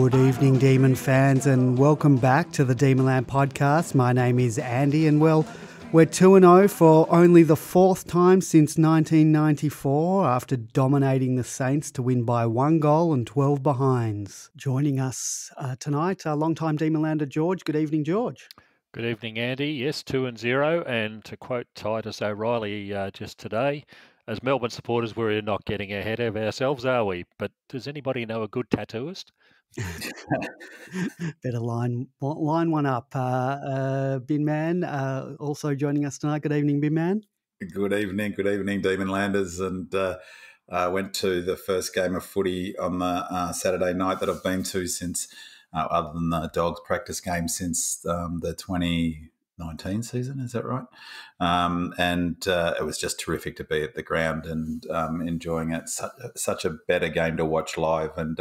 Good evening, Demon fans, and welcome back to the Demonland podcast. My name is Andy, and well, we're 2-0 for only the fourth time since 1994 after dominating the Saints to win by 1 goal and 12 behinds. Joining us tonight, long-time Demonlander George. Good evening, George. Good evening, Andy. Yes, 2-0, and to quote Titus O'Reilly just today, as Melbourne supporters, we're not getting ahead of ourselves, are we? But does anybody know a good tattooist? Better line one up. Bin Man, also joining us tonight. Good evening, Bin Man. Good evening, Demonlanders. And I went to the first game of footy on the Saturday night that I've been to since, other than the Dogs practice game, since the 2019 season. Is that right? And it was just terrific to be at the ground and enjoying it. Such a better game to watch live, and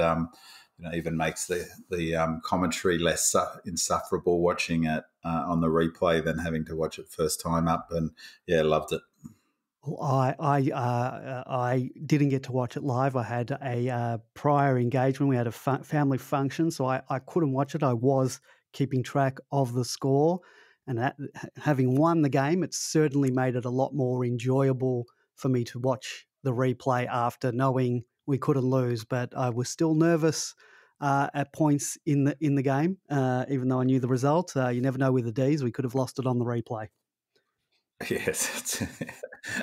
even makes the commentary less insufferable watching it on the replay than having to watch it first time up. And yeah, loved it. Well, I didn't get to watch it live. I had a prior engagement. We had a family function, so I couldn't watch it. I was keeping track of the score, and having won the game, it certainly made it a lot more enjoyable for me to watch the replay after knowing we couldn't lose. But I was still nervous at points in the game, even though I knew the result. You never know with the Ds. We could have lost it on the replay. Yes,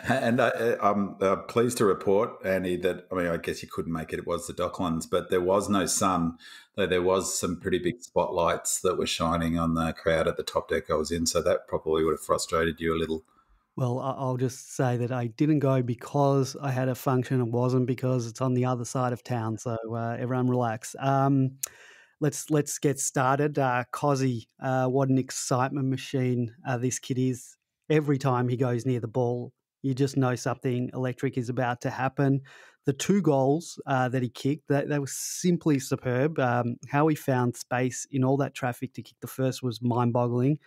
and I'm pleased to report, Andy, that I guess you couldn't make it. It was the Docklands, but there was no sun, though there was some pretty big spotlights that were shining on the crowd at the top deck I was in, so that probably would have frustrated you a little. Well, I'll just say that I didn't go because I had a function. It wasn't because it's on the other side of town, so everyone relax. Let's get started. Kozzy, what an excitement machine this kid is. Every time he goes near the ball, you just know something electric is about to happen. The 2 goals that he kicked, they were simply superb. How he found space in all that traffic to kick the first was mind-boggling.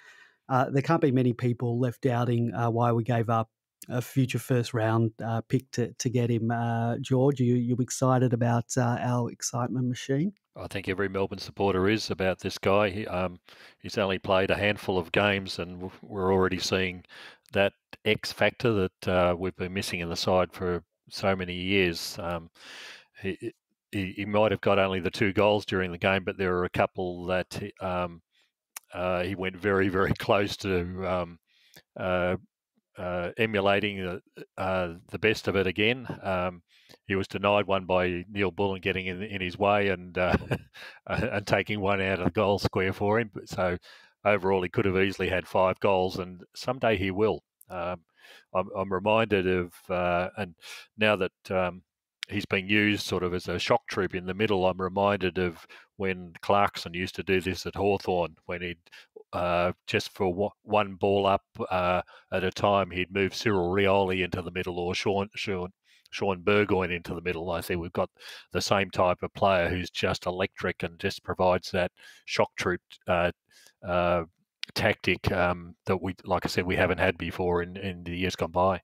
There can't be many people left doubting why we gave up a future first-round pick to get him. George, you excited about our excitement machine? I think every Melbourne supporter is about this guy. He's only played a handful of games, and we're already seeing that X factor that we've been missing in the side for so many years. He might have got only the 2 goals during the game, but there are a couple that he went very, very close to emulating the best of it again. He was denied one by Neil Bullen getting in his way and and taking one out of the goal square for him. So overall, he could have easily had 5 goals, and someday he will. I'm reminded of, and now that he's being used sort of as a shock troop in the middle, I'm reminded of when Clarkson used to do this at Hawthorn, when he'd just for one ball up at a time, he'd move Cyril Rioli into the middle or Sean Burgoyne into the middle. I think we've got the same type of player who's just electric and just provides that shock troop tactic that we, like I said, we haven't had before in the years gone by.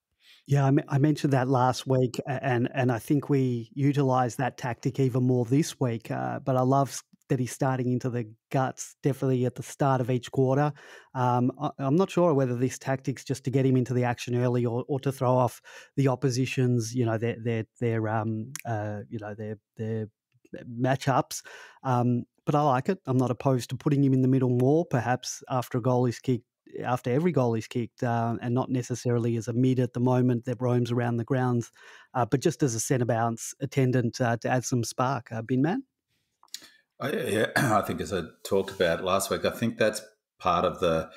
Yeah, I mentioned that last week, and I think we utilised that tactic even more this week. But I love that he's starting into the guts, definitely at the start of each quarter. I'm not sure whether this tactic's just to get him into the action early or to throw off the opposition's, their matchups. But I like it. I'm not opposed to putting him in the middle more, perhaps after every goal is kicked, and not necessarily as a mid at the moment that roams around the grounds, but just as a centre bounce attendant to add some spark. Bin Man? Yeah, I think as I talked about last week, I think that's part of the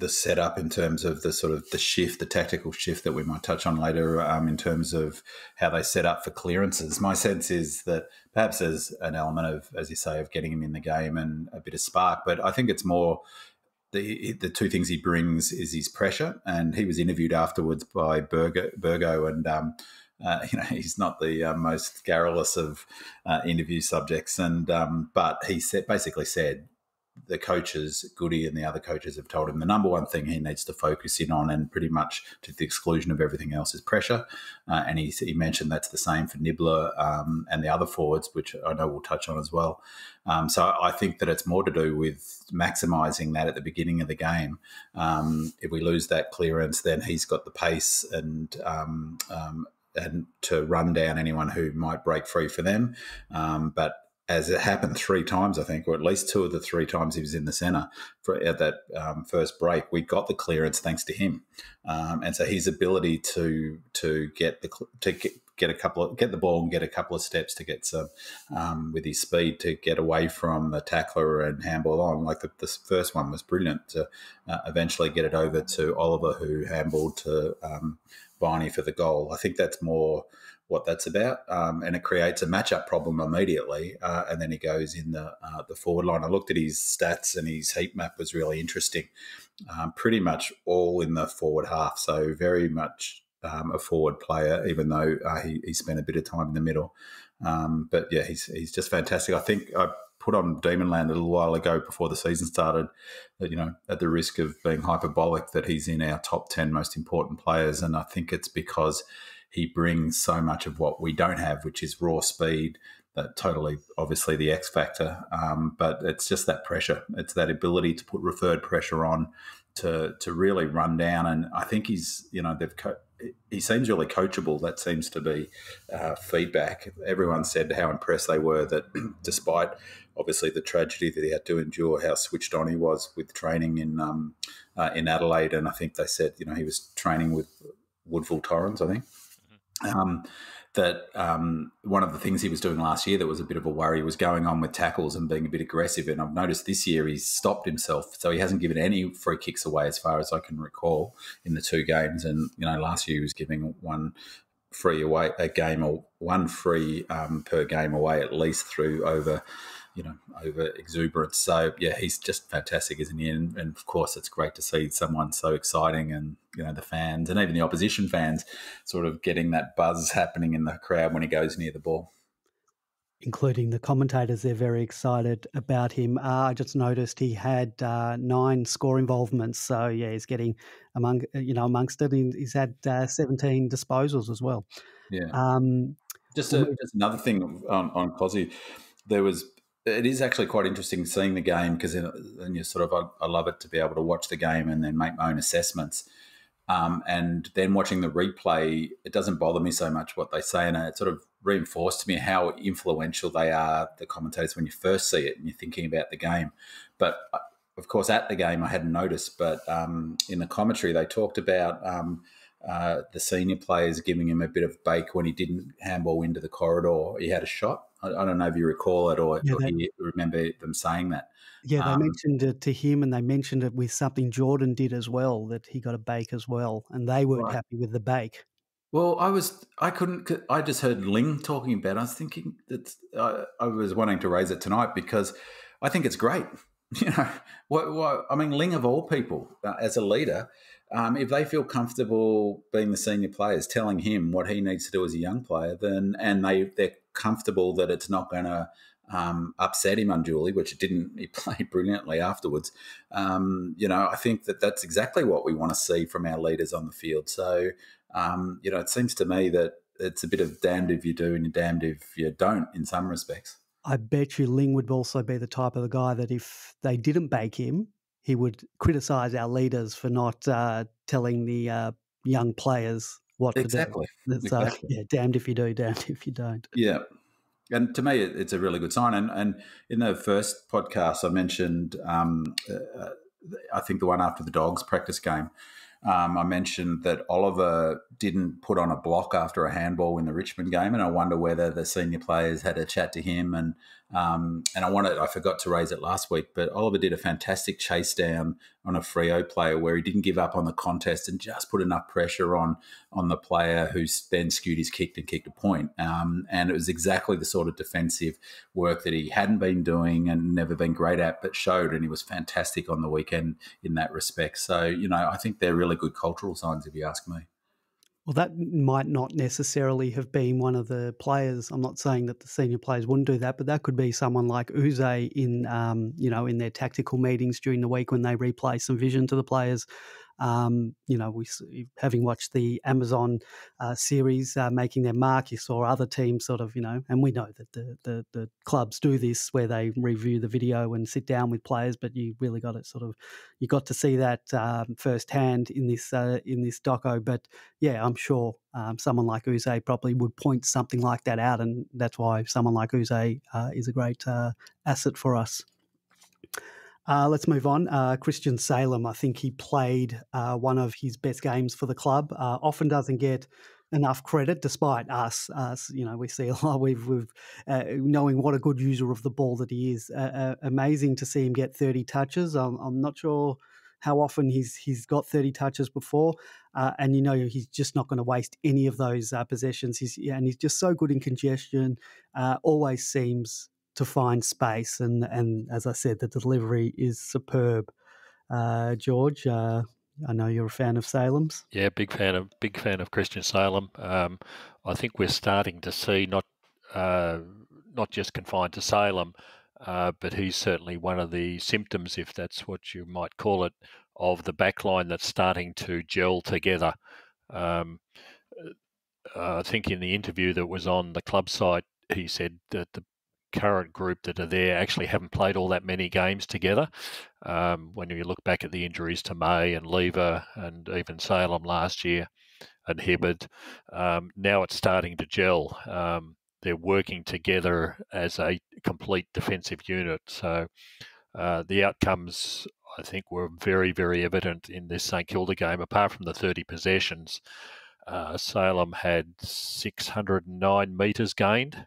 setup in terms of the sort of the shift, the tactical shift that we might touch on later in terms of how they set up for clearances. My sense is that perhaps there's an element of, as you say, of getting him in the game and a bit of spark, but I think it's more the 2 things he brings is his pressure, and he was interviewed afterwards by Burgo, and he's not the most garrulous of interview subjects, and but he basically said the coaches, Goody and the other coaches, have told him the number one thing he needs to focus in on, and pretty much to the exclusion of everything else, is pressure. And he mentioned that's the same for Nibbler and the other forwards, which I know we'll touch on as well. So I think that it's more to do with maximising that at the beginning of the game. If we lose that clearance, then he's got the pace and to run down anyone who might break free for them. But as it happened 3 times, I think, or at least 2 of the 3 times he was in the centre at that first break, we got the clearance thanks to him. And so his ability to get the ball and get a couple of steps to get some with his speed to get away from the tackler and handball on. Like the first one was brilliant to eventually get it over to Oliver, who handballed to Viney for the goal. I think that's more what that's about, and it creates a matchup problem immediately. And then he goes in the forward line. I looked at his stats, and his heat map was really interesting. Pretty much all in the forward half, so very much a forward player, even though he spent a bit of time in the middle. But yeah, he's just fantastic. I think I put on Demonland a little while ago before the season started that, at the risk of being hyperbolic, that he's in our top 10 most important players. And I think it's because he brings so much of what we don't have, which is raw speed, that totally, obviously, the X factor. But it's just that pressure. It's that ability to put referred pressure on to really run down. And I think he's, he seems really coachable. That seems to be feedback. Everyone said how impressed they were that despite, obviously, the tragedy that he had to endure, how switched on he was with training in Adelaide. And I think they said, he was training with Woodville Torrens, I think. One of the things he was doing last year that was a bit of a worry was going on with tackles and being a bit aggressive. And I've noticed this year he's stopped himself. So he hasn't given any free kicks away as far as I can recall in the 2 games. And, last year he was giving one free away a game, or one free per game away at least, through over exuberance. So, yeah, he's just fantastic, isn't he? And of course, it's great to see someone so exciting, and, the fans and even the opposition fans sort of getting that buzz happening in the crowd when he goes near the ball. Including the commentators, they're very excited about him. I just noticed he had 9 score involvements. So, yeah, he's getting amongst it. He's had 17 disposals as well. Yeah. Just another thing on Kozzy, it is actually quite interesting seeing the game, because then you sort of, I love it to be able to watch the game and then make my own assessments. And then watching the replay, it doesn't bother me so much what they say, and it sort of reinforced to me how influential they are, the commentators, when you first see it and you're thinking about the game. But of course, at the game, I hadn't noticed, but in the commentary, they talked about the senior players giving him a bit of bake when he didn't handball into the corridor. He had a shot. I don't know if you recall it or you remember them saying that. Yeah, they mentioned it to him, and they mentioned it with something Jordan did as well, that he got a bake as well, and they weren't happy with the bake. Well, I just heard Ling talking about it. I was thinking that I was wanting to raise it tonight because I think it's great. I mean, Ling, of all people, as a leader, if they feel comfortable being the senior players, telling him what he needs to do as a young player, and they're comfortable that it's not going to upset him unduly, which it didn't. He played brilliantly afterwards. I think that's exactly what we want to see from our leaders on the field. So, it seems to me that it's a bit of damned if you do and damned if you don't in some respects. I bet you Ling would also be the type of the guy that if they didn't bake him, he would criticise our leaders for not telling the young players what to do. Exactly. Yeah, damned if you do, damned if you don't. Yeah. And to me, it's a really good sign. And in the first podcast, I mentioned, I think the one after the Dogs practice game, I mentioned that Oliver didn't put on a block after a handball in the Richmond game, and I wonder whether the senior players had a chat to him. And I forgot to raise it last week, but Oliver did a fantastic chase down on a Freo player where he didn't give up on the contest and just put enough pressure on the player who then skewed his kick and kicked a point. And it was exactly the sort of defensive work that he hadn't been doing and never been great at, but showed, and he was fantastic on the weekend in that respect. So, I think they're really good cultural signs, if you ask me. Well, that might not necessarily have been one of the players. I'm not saying that the senior players wouldn't do that, but that could be someone like Uze in, in their tactical meetings during the week when they replay some vision to the players. Having watched the Amazon series Making Their Mark, you saw other teams sort of, and we know that the clubs do this where they review the video and sit down with players, but you really got you got to see that firsthand in this doco. But yeah, I'm sure someone like Uze probably would point something like that out, and that's why someone like Uze is a great asset for us. Let's move on. Christian Salem, I think he played one of his best games for the club. Often doesn't get enough credit, despite us. We see a lot. We've knowing what a good user of the ball that he is. Amazing to see him get 30 touches. I'm not sure how often he's got 30 touches before, and he's just not going to waste any of those possessions. He's just so good in congestion. Always seems to find space, and as I said, the delivery is superb. George, I know you're a fan of Salem's. Yeah, big fan of Christian Salem. I think we're starting to see not just confined to Salem, but he's certainly one of the symptoms, if that's what you might call it, of the backline that's starting to gel together. I think in the interview that was on the club site, he said that the current group that are there actually haven't played all that many games together. When you look back at the injuries to May and Lever and even Salem last year and Hibbard, now it's starting to gel. They're working together as a complete defensive unit. So the outcomes, I think, were very, very evident in this St Kilda game. Apart from the 30 possessions, Salem had 609 metres gained.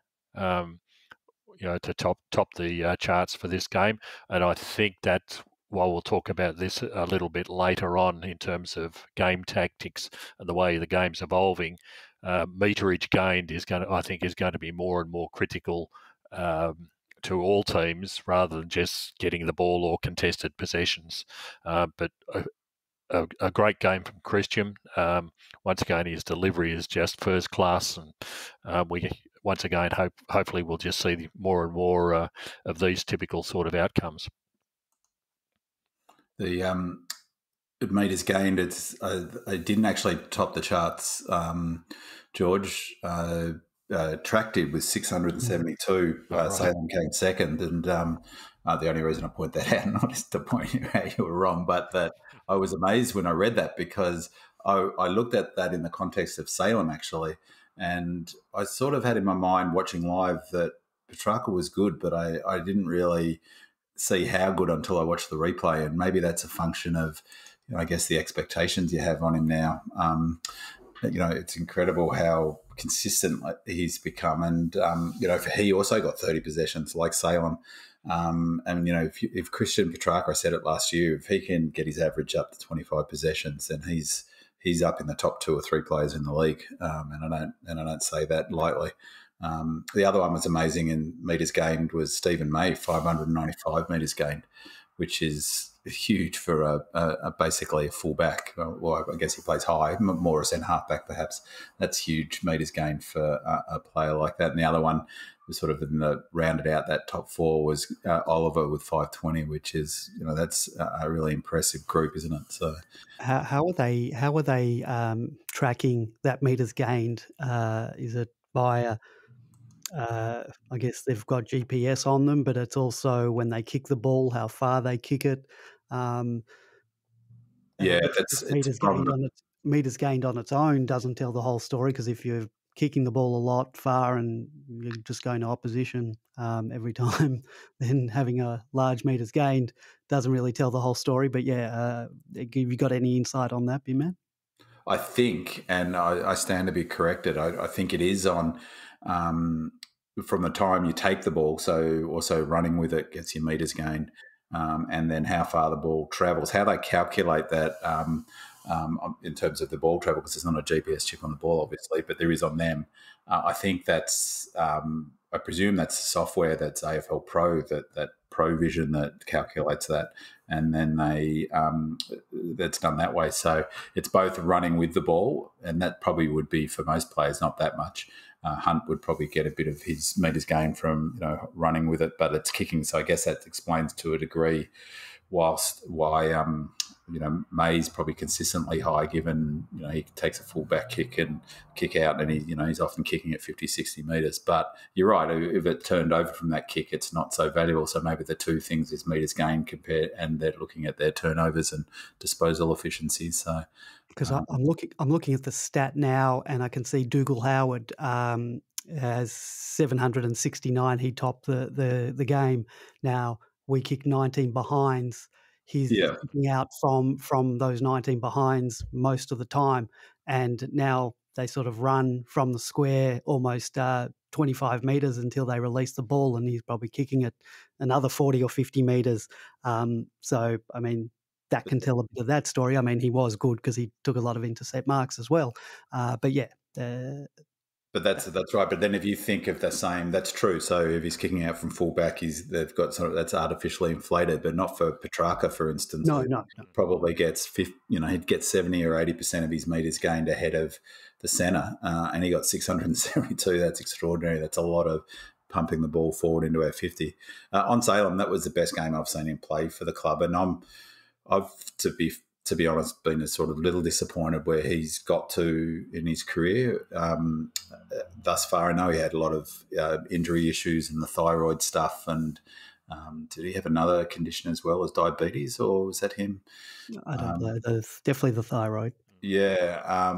To top the charts for this game. And I think that while we'll talk about this a little bit later on in terms of game tactics and the way the game's evolving, meterage gained is going to be more and more critical to all teams rather than just getting the ball or contested possessions. But a great game from Christian. Once again, his delivery is just first class, and once again, hopefully we'll just see more and more of these typical sort of outcomes. The meters gained, it didn't actually top the charts. George Track did with 672. Right. Salem came second, and the only reason I point that out, not just to point out you were wrong, but that I was amazed when I read that, because I looked at that in the context of Salem actually. And I sort of had in my mind watching live that Petrarca was good, but I didn't really see how good until I watched the replay. And maybe that's a function of, I guess, the expectations you have on him now. It's incredible how consistent he's become. And, he also got 30 possessions like Salem. If Christian Petrarca, I said it last year, if he can get his average up to 25 possessions, then he's up in the top 2 or 3 players in the league, and I don't say that lightly. The other one was amazing in metres gained was Stephen May, 595 metres gained, which is huge for basically a fullback. Well, I guess he plays high, more a centre halfback perhaps. That's huge metres gained for a player like that. And the other one was sort of rounded out that top 4 was Oliver with 520, which is that's a really impressive group, isn't it? So how are they tracking that metres gained? Is it via I guess they've got GPS on them, but it's also when they kick the ball, how far they kick it. Meters gained on its own doesn't tell the whole story, because if you're kicking the ball a lot far and you're just going to opposition every time, then having a large meters gained doesn't really tell the whole story. But have you got any insight on that, B-Man? I think, and I stand to be corrected, I think it is on from the time you take the ball, so also running with it gets your meters gained, and then how far the ball travels. How they calculate that in terms of the ball travel, because there's not a GPS chip on the ball, obviously, but there is on them. I think that's, I presume that's software that's AFL Pro that provision that calculates that, and then that's done that way. So it's both running with the ball, and that probably would be for most players not that much. Hunt would probably get a bit of his metres gained from running with it, but it's kicking. So I guess that explains to a degree why May's probably consistently high, given he takes a full back kick and kick out, and he's often kicking at 50, 60 metres. But you're right, if it turned over from that kick, it's not so valuable. So maybe the two things is metres gained and they're looking at their turnovers and disposal efficiencies. So because I'm looking at the stat now, and I can see Dougal Howard has 769. He topped the game. Now we kicked 19 behinds. He's kicking out from those 19 behinds most of the time, and now they sort of run from the square almost 25 metres until they release the ball, and he's probably kicking it another 40 or 50 metres. So, I mean, that can tell a bit of that story. I mean, he was good because he took a lot of intercept marks as well. But yeah. But that's right. But then if you think of the same, that's true. So if he's kicking out from fullback, they've got that's artificially inflated, but not for Petrarca, for instance. No. Probably gets he'd get 70 or 80% of his metres gained ahead of the centre, and he got 672. That's extraordinary. That's a lot of pumping the ball forward into our 50. On Salem, that was the best game I've seen him play for the club, and I've to be honest, been a sort of little disappointed where he's got to in his career thus far. I know he had a lot of injury issues and the thyroid stuff, and did he have another condition as well as diabetes, or was that him? I don't know. Definitely the thyroid. Yeah,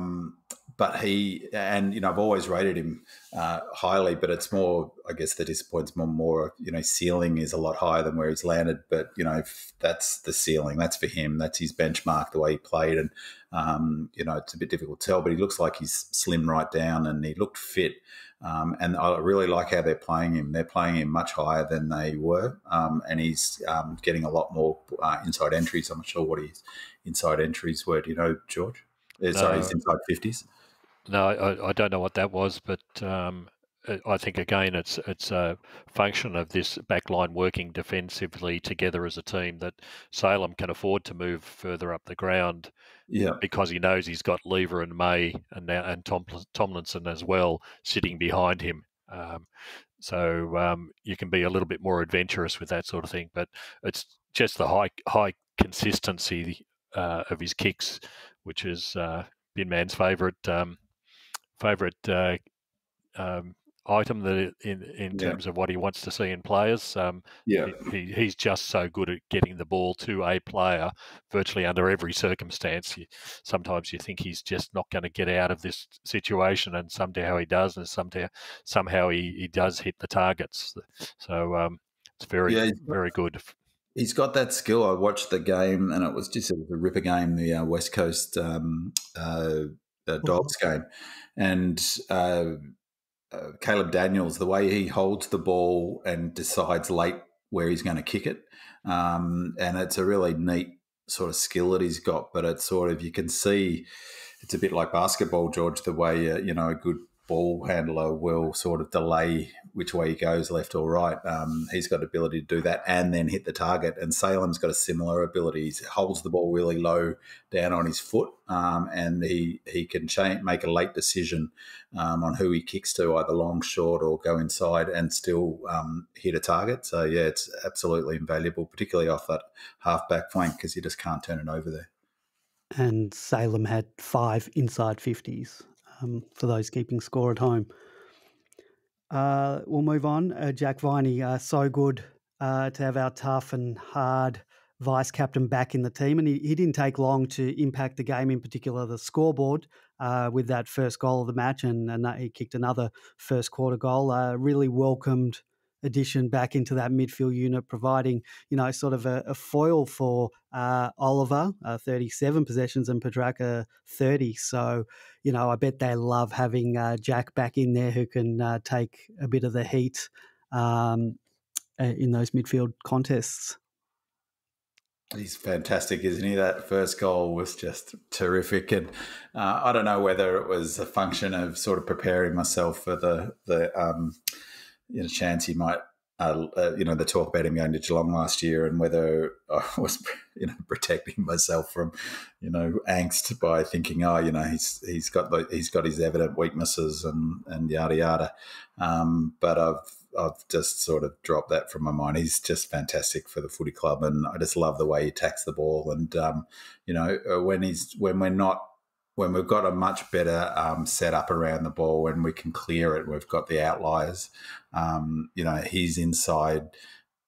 but I've always rated him highly, but it's more, I guess the disappointment's more, ceiling is a lot higher than where he's landed, but, if that's the ceiling, that's for him, that's his benchmark, the way he played, and, it's a bit difficult to tell, but he looks like he's slimmed right down and he looked fit, and I really like how they're playing him. They're playing him much higher than they were, and he's getting a lot more inside entries. I'm not sure what his inside entries were. Do you know, George? Sorry, his inside 50s. No, I don't know what that was, but I think again it's a function of this backline working defensively together as a team that Salem can afford to move further up the ground, because he knows he's got Lever and May and Tomlinson as well sitting behind him. So you can be a little bit more adventurous with that sort of thing, but it's just the high consistency of his kicks, which has been man's favourite item that in terms of what he wants to see in players. He's just so good at getting the ball to a player virtually under every circumstance. Sometimes you think he's just not going to get out of this situation, and somehow he does, and somehow he does hit the targets. So it's very good. He's got that skill. I watched the game, and it was a ripper game, the West Coast Dogs game, and Caleb Daniels, the way he holds the ball and decides late where he's going to kick it, and it's a really neat sort of skill that he's got. But it's sort of, you can see it's a bit like basketball, George, the way a good ball handler will sort of delay which way he goes, left or right. He's got the ability to do that and then hit the target. And Salem's got a similar ability. He holds the ball really low down on his foot, and he can make a late decision on who he kicks to, either long, short, or go inside and still hit a target. So, yeah, it's absolutely invaluable, particularly off that half-back flank, because you just can't turn it over there. And Salem had 5 inside 50s. For those keeping score at home. We'll move on. Jack Viney, so good to have our tough and hard vice captain back in the team, and he didn't take long to impact the game, in particular the scoreboard, with that first goal of the match, and he kicked another first quarter goal. Really welcomed addition back into that midfield unit, providing, sort of a foil for Oliver, 37 possessions, and Petrarca 30. So, I bet they love having Jack back in there, who can take a bit of the heat in those midfield contests. He's fantastic, isn't he? That first goal was just terrific. And I don't know whether it was a function of sort of preparing myself for the chance he might the talk about him going to Geelong last year and whether I was, protecting myself from, angst by thinking, he's got his evident weaknesses and yada yada. But I've just sort of dropped that from my mind. He's just fantastic for the footy club, and I just love the way he attacks the ball. And when we've got a much better setup around the ball, when we can clear it, we've got the outliers. His inside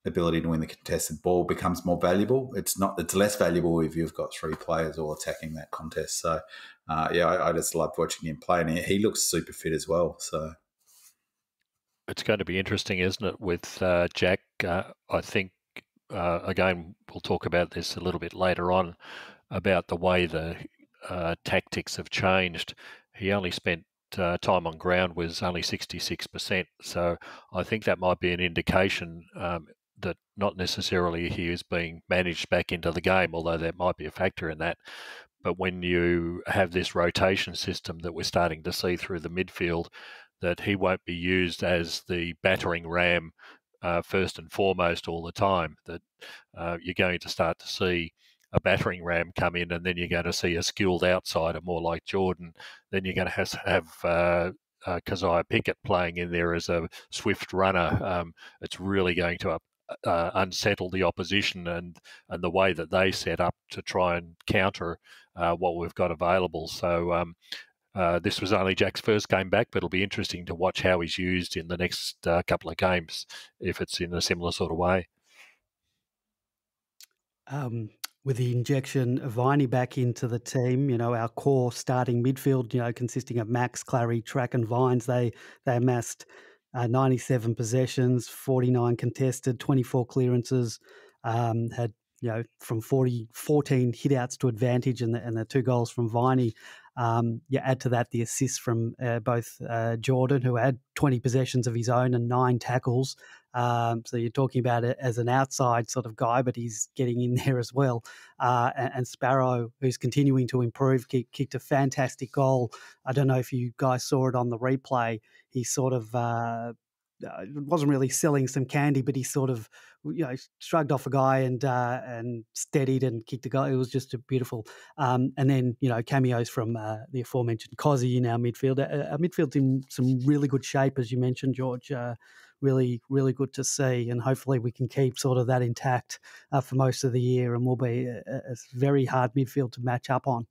ability to win the contested ball becomes more valuable. It's less valuable if you've got three players all attacking that contest. So, I just loved watching him play, and he looks super fit as well. So. It's going to be interesting, isn't it, with Jack? I think, again, we'll talk about this a little bit later on, about the way the tactics have changed. He only spent time on ground was only 66%. So I think that might be an indication that not necessarily he is being managed back into the game, although that might be a factor in that. But when you have this rotation system that we're starting to see through the midfield, that he won't be used as the battering ram first and foremost all the time, that you're going to start to see a battering ram come in, and then you're going to see a skilled outsider more like Jordan. Then you're going to have Kozzy Pickett playing in there as a swift runner. It's really going to unsettle the opposition and the way that they set up to try and counter what we've got available. So this was only Jack's first game back, but it'll be interesting to watch how he's used in the next couple of games, if it's in a similar sort of way. With the injection of Viney back into the team, our core starting midfield, consisting of Max, Clary, Track and Vines, they amassed 97 possessions, 49 contested, 24 clearances, had, from 14 hitouts to advantage and the 2 goals from Viney. Add to that the assists from both Jordan, who had 20 possessions of his own and 9 tackles. So you're talking about it as an outside sort of guy, but he's getting in there as well. And Sparrow, who's continuing to improve, kicked a fantastic goal. I don't know if you guys saw it on the replay. He sort of wasn't really selling some candy, but he sort of shrugged off a guy and steadied and kicked a goal. It was just a beautiful. And then cameos from the aforementioned Kozzy in our midfield. Our midfield's in some really good shape, as you mentioned, George. Really, really good to see, and hopefully we can keep sort of that intact for most of the year, and we'll be a very hard midfield to match up on.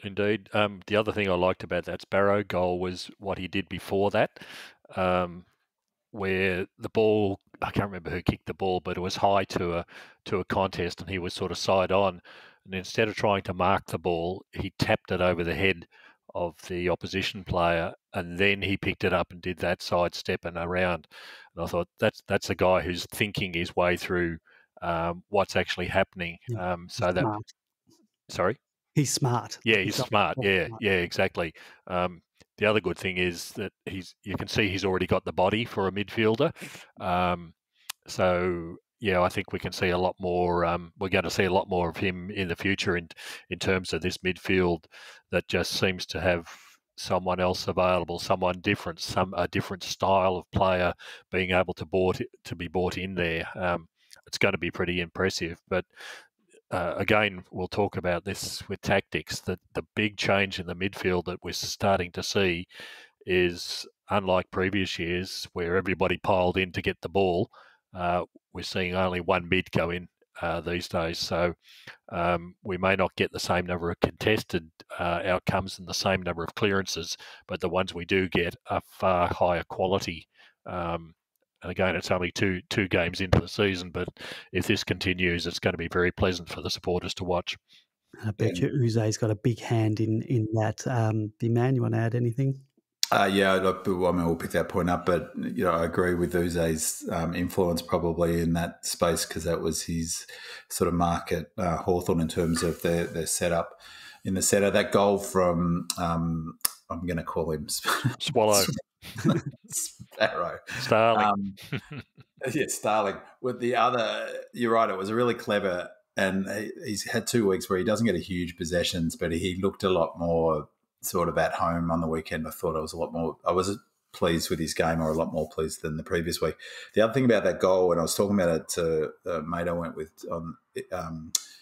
Indeed. The other thing I liked about that Sparrow goal was what he did before that, where the ball, I can't remember who kicked the ball, but it was high to a contest, and he was sort of side on. And instead of trying to mark the ball, he tapped it over the head of the opposition player, and then he picked it up and did that sidestep and around. And I thought that's a guy who's thinking his way through what's actually happening. Sorry? He's smart. Yeah, he's smart. Yeah, exactly. The other good thing is that you can see he's already got the body for a midfielder. So yeah, I think we can see a lot more. We're going to see a lot more of him in the future in terms of this midfield that just seems to have someone else available, someone different, a different style of player being able to be brought in there. It's going to be pretty impressive. But again, we'll talk about this with tactics. That the big change in the midfield that we're starting to see is, unlike previous years where everybody piled in to get the ball, we're seeing only one mid go in these days. So we may not get the same number of contested outcomes and the same number of clearances, but the ones we do get are far higher quality. And again, it's only two games into the season, but if this continues, it's going to be very pleasant for the supporters to watch. I bet you Uze's got a big hand in that. Man, you want to add anything? We'll pick that point up, but I agree with Uze's influence probably in that space, because that was his sort of mark at Hawthorn in terms of their setup. In the setup, that goal from I'm going to call him Swallow. Sparrow. Starling. Starling. With the other, you're right, it was really clever, and he's had 2 weeks where he doesn't get a huge possessions, but he looked a lot more sort of at home on the weekend. I thought I was pleased with his game, or a lot more pleased than the previous week. The other thing about that goal, and I was talking about it to a mate I went with on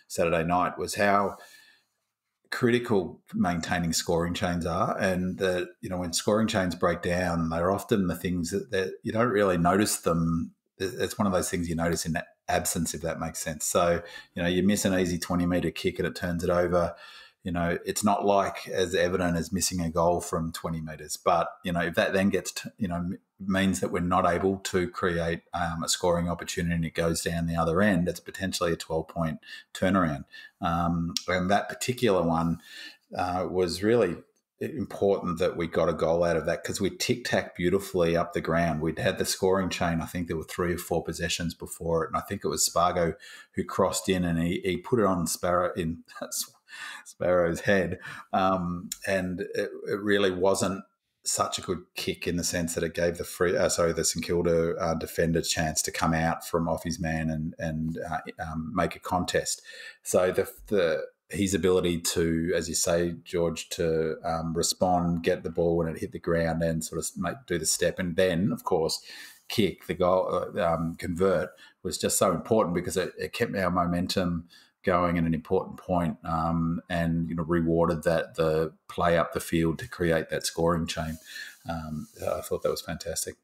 Saturday night, was how critical maintaining scoring chains are, and that, you know, when scoring chains break down, they're often the things that you don't really notice them. It's one of those things you notice in absence, if that makes sense. So, you know, you miss an easy 20-metre kick and it turns it over. You know, it's not like as evident as missing a goal from 20 metres. But, you know, if that then gets, means that we're not able to create a scoring opportunity and it goes down the other end, it's potentially a 12-point turnaround. And that particular one was really important that we got a goal out of that, because we tic-tac beautifully up the ground. We'd had the scoring chain. I think there were 3 or 4 possessions before it, and I think it was Spargo who crossed in and he put it on Sparrow's head, and it really wasn't such a good kick in the sense that it gave the St Kilda defender chance to come out from off his man and make a contest. So his ability to, as you say, George, to respond, get the ball when it hit the ground, and sort of do the step, and then, of course, kick the goal, convert, was just so important, because it kept our momentum going at an important point, and rewarded the play up the field to create that scoring chain. I thought that was fantastic.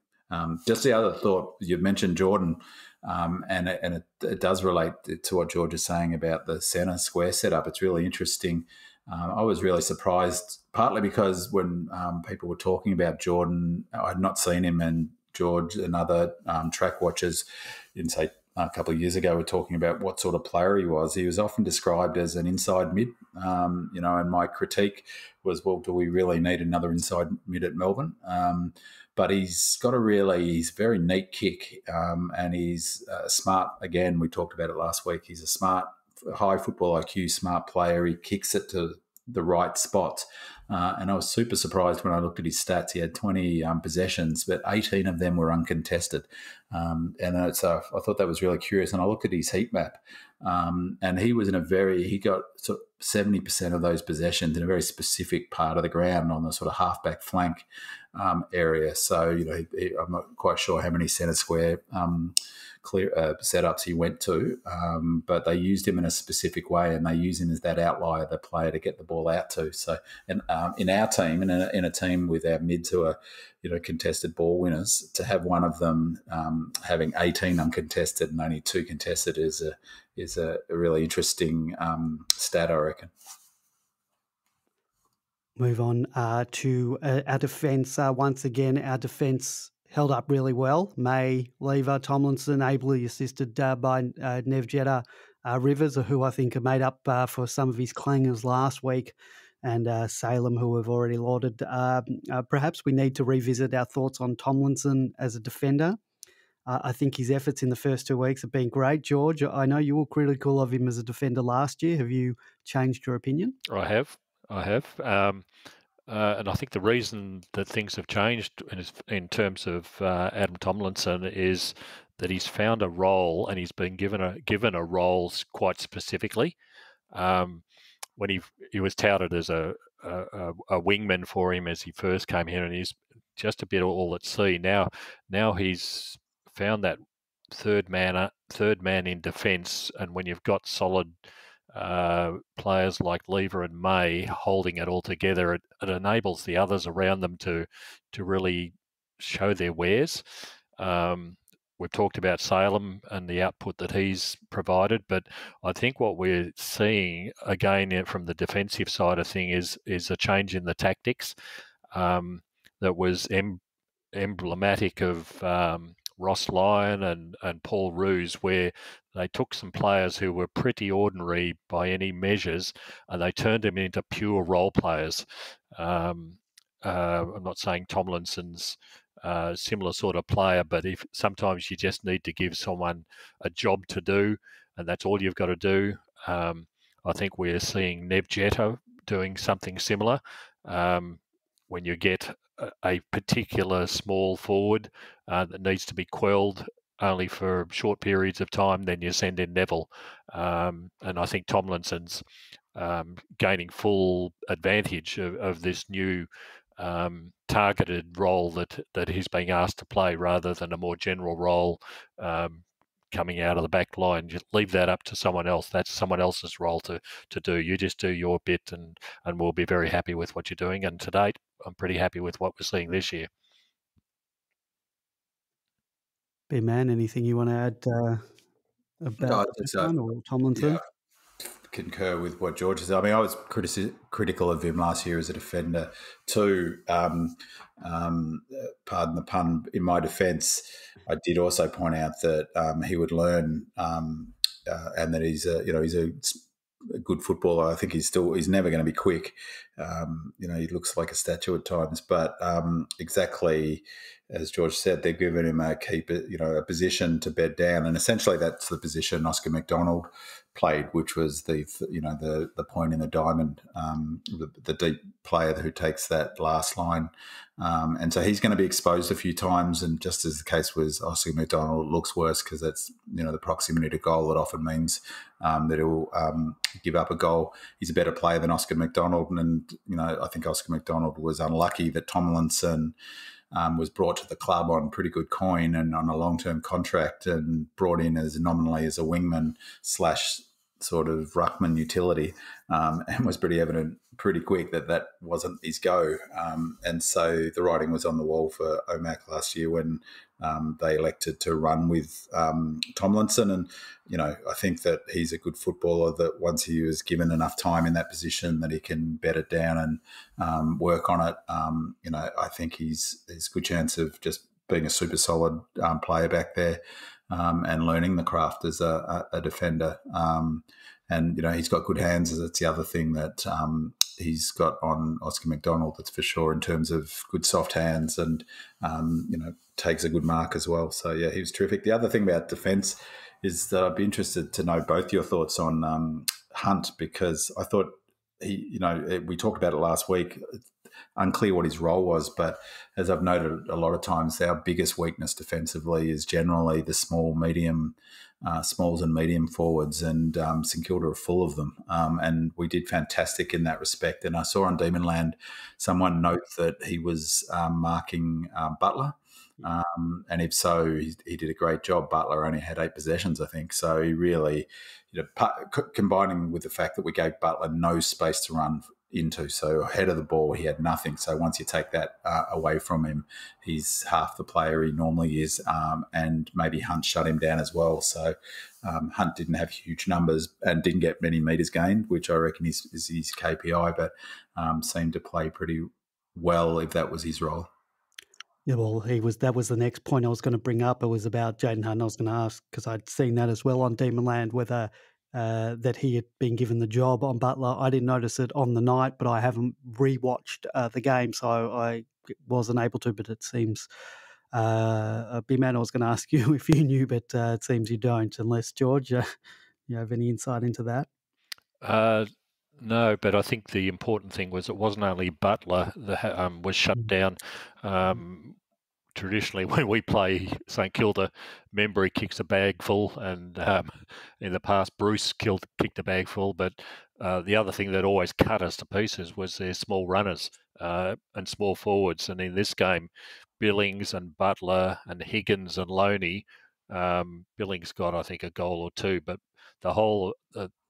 Just the other thought, you mentioned Jordan, and it does relate to what George is saying about the centre square setup. It's really interesting. I was really surprised, partly because when people were talking about Jordan, I had not seen him, and George and other track watchers, say a couple of years ago, were talking about what sort of player he was. He was often described as an inside mid, and my critique was, well, do we really need another inside mid at Melbourne? But he's got he's very neat kick, and he's smart. Again, we talked about it last week. He's a smart, high football IQ, smart player. He kicks it to the right spots. And I was super surprised when I looked at his stats. He had 20 possessions, but 18 of them were uncontested. So I thought that was really curious. And I looked at his heat map, and he was he got sort of 70% of those possessions in a very specific part of the ground on the sort of halfback flank area. So, I'm not quite sure how many centre square clear setups he went to, but they used him in a specific way, and they use him as that outlier, the player to get the ball out to. So, in our team, and in a team with our mids who are, contested ball winners, to have one of them having 18 uncontested and only 2 contested is a really interesting stat, I reckon. Move on to our defence. Once again, our defence held up really well. May, Lever, Tomlinson, ably assisted by Nevjeta Rivers, who I think made up for some of his clangers last week, and Salem, who we've already lauded. Perhaps we need to revisit our thoughts on Tomlinson as a defender. I think his efforts in the first 2 weeks have been great. George, I know you were critical of him as a defender last year. Have you changed your opinion? I have. And I think the reason that things have changed in terms of Adam Tomlinson is that he's found a role, and he's been given a role quite specifically. When he was touted as a wingman for him as he first came here, and he's just a bit all at sea. Now he's found that third man in defence, and when you've got solid players like Lever and May holding it all together, it enables the others around them to really show their wares. We've talked about Salem and the output that he's provided, but I think what we're seeing again from the defensive side of things is a change in the tactics that was emblematic of Ross Lyon and Paul Roos, where they took some players who were pretty ordinary by any measures, and they turned them into pure role players. I'm not saying Tomlinson's similar sort of player, but if sometimes you just need to give someone a job to do, and that's all you've got to do. I think we're seeing Nevjeta doing something similar. When you get a particular small forward that needs to be quelled only for short periods of time, then you send in Neville. And I think Tomlinson's gaining full advantage of this new targeted role that he's being asked to play, rather than a more general role coming out of the back line. Just leave that up to someone else. That's someone else's role to do. You just do your bit, and we'll be very happy with what you're doing. And to date, I'm pretty happy with what we're seeing this year. Big man, anything you want to add about this one or Tomlinson? Yeah, concur with what George said. I mean, I was critical of him last year as a defender too. Pardon the pun. In my defence, I did also point out that he would learn, and that he's a good footballer. I think he's never going to be quick. He looks like a statue at times, but exactly as George said, they've given him a position to bed down, and essentially that's the position Oscar McDonald played, which was the point in the diamond, the deep player who takes that last line, and so he's going to be exposed a few times. And just as the case was Oscar McDonald, it looks worse because that's the proximity to goal that often means that he'll give up a goal. He's a better player than Oscar McDonald, and I think Oscar McDonald was unlucky that Tomlinson was brought to the club on pretty good coin and on a long-term contract, and brought in as nominally as a wingman / sort of ruckman utility, and was pretty evident pretty quick that wasn't his go. And so the writing was on the wall for OMAC last year when they elected to run with Tomlinson. And, I think that he's a good footballer, that once he was given enough time in that position that he can bed it down and work on it. I think he's a good chance of just being a super solid player back there, and learning the craft as a defender. And he's got good hands. That's the other thing that he's got on Oscar McDonald, that's for sure, in terms of good soft hands, and takes a good mark as well. So yeah, he was terrific. The other thing about defence is that I'd be interested to know both your thoughts on Hunt, because I thought we talked about it last week. Unclear what his role was, but as I've noted a lot of times, our biggest weakness defensively is generally the smalls and medium forwards, and St Kilda are full of them. And we did fantastic in that respect. And I saw on Demonland someone note that he was marking Butler. And if so, he did a great job. Butler only had 8 possessions, I think. So he really, combining with the fact that we gave Butler no space to run into, so ahead of the ball he had nothing. So once you take that away from him, he's half the player he normally is, and maybe Hunt shut him down as well. So Hunt didn't have huge numbers and didn't get many metres gained, which I reckon is his KPI, but seemed to play pretty well if that was his role. Yeah, well, that was the next point I was going to bring up. It was about Jaden Hunt. I was going to ask, because I'd seen that as well on Demonland, whether that he had been given the job on Butler. I didn't notice it on the night, but I haven't rewatched the game, so I wasn't able to. But it seems, Big Man, I was going to ask you if you knew, but it seems you don't, unless, George, you have any insight into that? No, but I think the important thing was it wasn't only Butler that was shut down. Traditionally, when we play St Kilda, Membry kicks a bag full, and in the past Bruce kicked a bag full. But the other thing that always cut us to pieces was their small runners and small forwards. And in this game, Billings and Butler and Higgins and Loney, Billings got, I think, a goal or 2, but the whole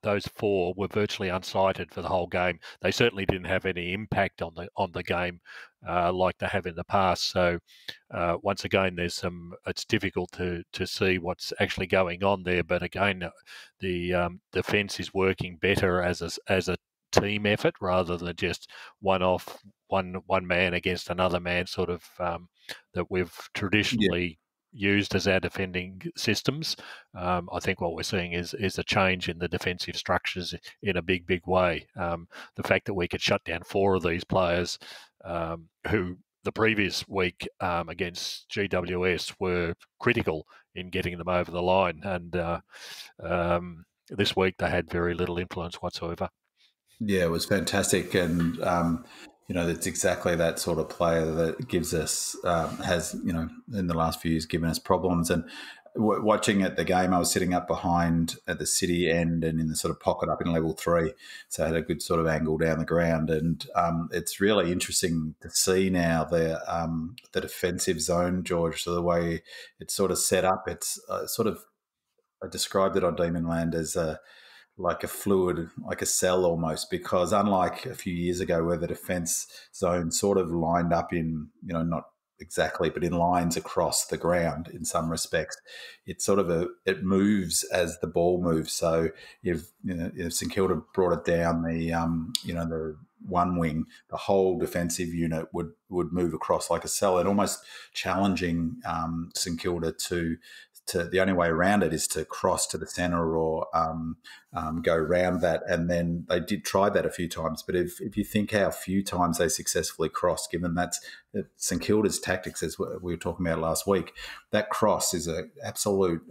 those 4 were virtually unsighted for the whole game. They certainly didn't have any impact on the game like they have in the past. So once again, it's difficult to see what's actually going on there. But again, the defence is working better as a team effort rather than just one man against another man, sort of that we've traditionally used as our defending systems. I think what we're seeing is a change in the defensive structures in a big way. The fact that we could shut down 4 of these players who the previous week against GWS were critical in getting them over the line, and this week they had very little influence whatsoever. Yeah, it was fantastic, and it's exactly that sort of player that gives us has in the last few years given us problems. And watching at the game, I was sitting up behind at the city end and in the sort of pocket up in level 3, so I had a good sort of angle down the ground. And it's really interesting to see now the defensive zone, George. So the way it's sort of set up, it's I described it on Demonland as like a fluid, like a cell almost, because unlike a few years ago where the defence zone sort of lined up in, not exactly, but in lines across the ground in some respects, it moves as the ball moves. So if St Kilda brought it down the one wing, the whole defensive unit would move across like a cell, and almost challenging St Kilda to the only way around it is to cross to the centre or go around that. And then they did try that a few times. But if you think how few times they successfully crossed, given that's St Kilda's tactics, as we were talking about last week, that cross is an absolute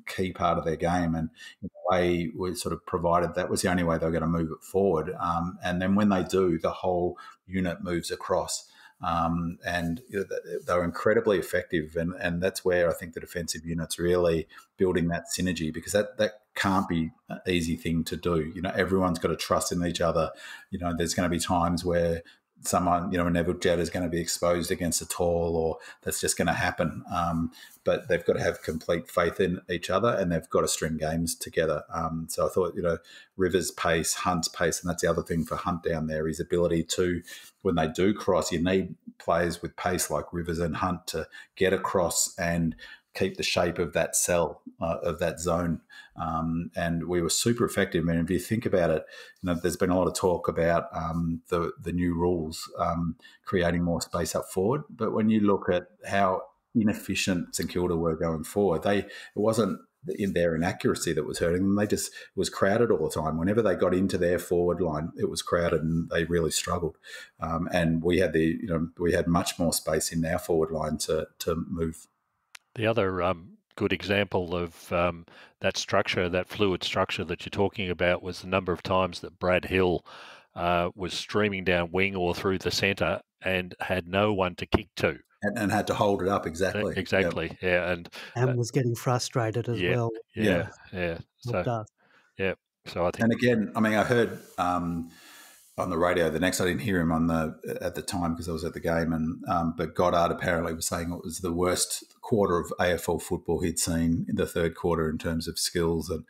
key part of their game. And in a way, we sort of provided that was the only way they were going to move it forward. And then when they do, the whole unit moves across. And they were incredibly effective, and that's where I think the defensive unit's really building that synergy, because that can't be an easy thing to do. Everyone's got to trust in each other. There's going to be times where someone, Neville Jett is going to be exposed against a tall, or that's just going to happen. But they've got to have complete faith in each other, and they've got to string games together. So I thought, Rivers' pace, Hunt's pace, and that's the other thing for Hunt down there, his ability to, when they do cross, you need players with pace like Rivers and Hunt to get across and keep the shape of that cell, of that zone. And we were super effective. And if you think about it, there's been a lot of talk about the new rules creating more space up forward. But when you look at how inefficient St Kilda were going forward, it wasn't in their inaccuracy that was hurting them. It was crowded all the time. Whenever they got into their forward line, it was crowded and they really struggled. And we had much more space in our forward line to move. The other good example of that structure, that fluid structure that you're talking about, was the number of times that Brad Hill was streaming down wing or through the centre and had no one to kick to. And had to hold it up, exactly. Exactly, yep. Yeah. And was getting frustrated as well. Yeah. So I think... And again, I heard... on the radio the next, I didn't hear him at the time because I was at the game, but Goddard apparently was saying it was the worst quarter of AFL football he'd seen in the third quarter in terms of skills. And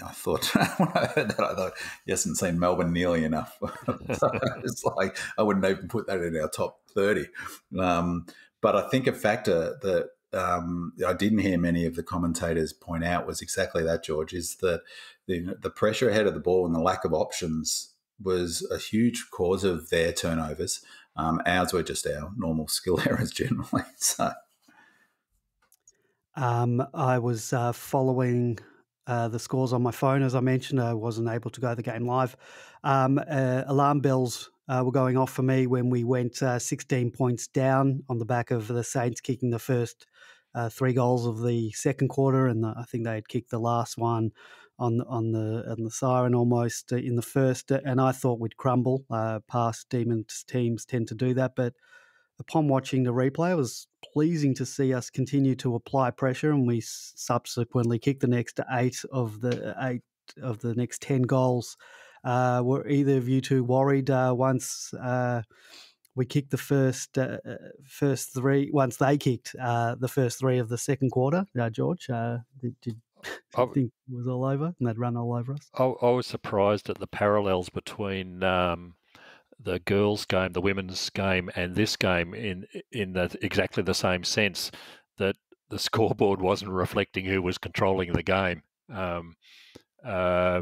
I thought, when I heard that, I thought he hasn't seen Melbourne nearly enough. So it's like I wouldn't even put that in our top 30. But I think a factor that I didn't hear many of the commentators point out was exactly that, George, is that the pressure ahead of the ball and the lack of options was a huge cause of their turnovers. Ours were just our normal skill errors generally. So, I was following the scores on my phone. As I mentioned, I wasn't able to go to the game live. Alarm bells were going off for me when we went 16 points down on the back of the Saints kicking the first 3 goals of the second quarter, and I think they had kicked the last one on the siren almost in the first, and I thought we'd crumble. Past Demons teams tend to do that, but upon watching the replay, it was pleasing to see us continue to apply pressure, and we subsequently kicked the next 8 of the next 10 goals. Were either of you two worried once we kicked the first 3? Once they kicked the first 3 of the second quarter, George, did I think it was all over and they'd run all over us? I was surprised at the parallels between the girls' game, the women's game, and this game in exactly the same sense, that the scoreboard wasn't reflecting who was controlling the game. And I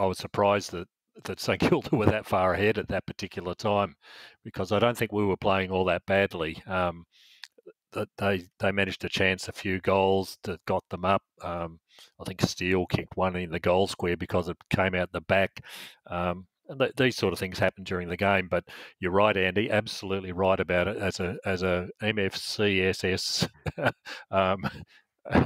was surprised that St Kilda were that far ahead at that particular time, because I don't think we were playing all that badly. That they managed to chance a few goals that got them up. I think Steele kicked one in the goal square because it came out the back. And these sort of things happen during the game. But you're right, Andy, absolutely right about it. As a MFCSS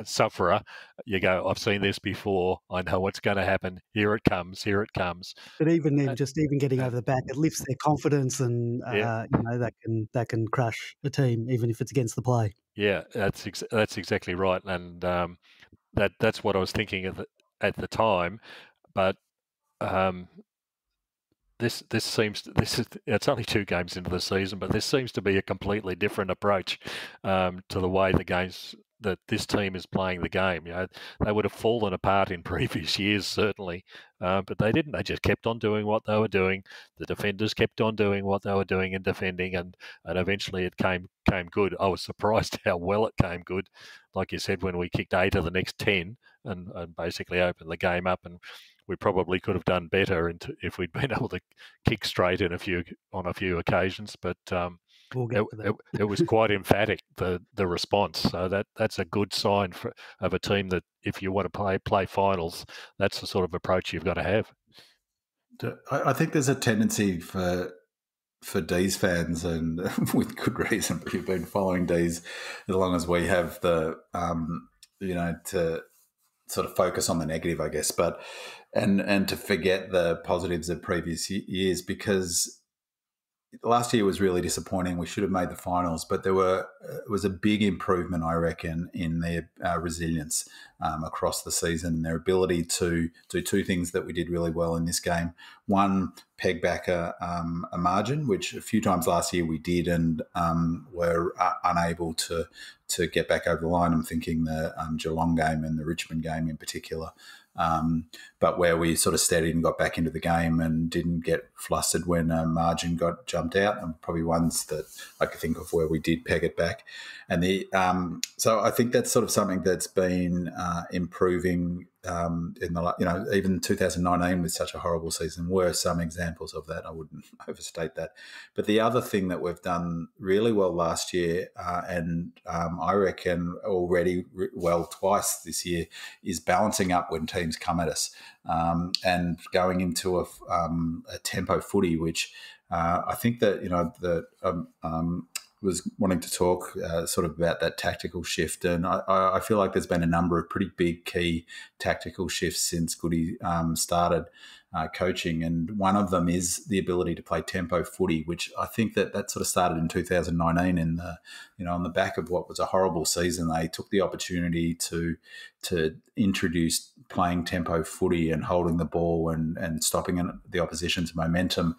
sufferer, you go, I've seen this before. I know what's going to happen. Here it comes. Here it comes. But even then, even getting over the back, it lifts their confidence, and that can crush a team, even if it's against the play. Yeah, that's exactly right, and that's what I was thinking at the time. But um, this seems it's only 2 games into the season, but this seems to be a completely different approach to the way the games that this team is playing the game. They would have fallen apart in previous years certainly, but they didn't. They just kept on doing what they were doing. The defenders kept on doing what they were doing and defending, and eventually it came good. I was surprised how well it came good. Like you said, when we kicked 8 of the next 10 and basically opened the game up, and we probably could have done better if we'd been able to kick straight on a few occasions. But We'll get to that. it was quite emphatic, the response. So that's a good sign of a team that if you want to play finals, that's the sort of approach you've got to have. I think there's a tendency for D's fans, and with good reason. You've been following D's as long as we have, to sort of focus on the negative, I guess, but and to forget the positives of previous years, because last year was really disappointing. We should have made the finals, but it was a big improvement, I reckon, in their resilience across the season, and their ability to do 2 things that we did really well in this game. One, peg back a margin, which a few times last year we did, and were unable to get back over the line. I'm thinking the Geelong game and the Richmond game in particular. But where we sort of steadied and got back into the game and didn't get flustered when a margin got jumped out, and probably ones that I could think of where we did peg it back. And so I think that's sort of something that's been improving in the, even 2019 with such a horrible season were some examples of that. I wouldn't overstate that. But the other thing that we've done really well last year, and I reckon already well twice this year, is balancing up when teams come at us, and going into a tempo footy, which I think that was wanting to talk sort of about that tactical shift. And I feel like there's been a number of pretty big key tactical shifts since Goody started coaching. And one of them is the ability to play tempo footy, which I think that sort of started in 2019 in on the back of what was a horrible season. They took the opportunity to introduce playing tempo footy and holding the ball and stopping the opposition's momentum.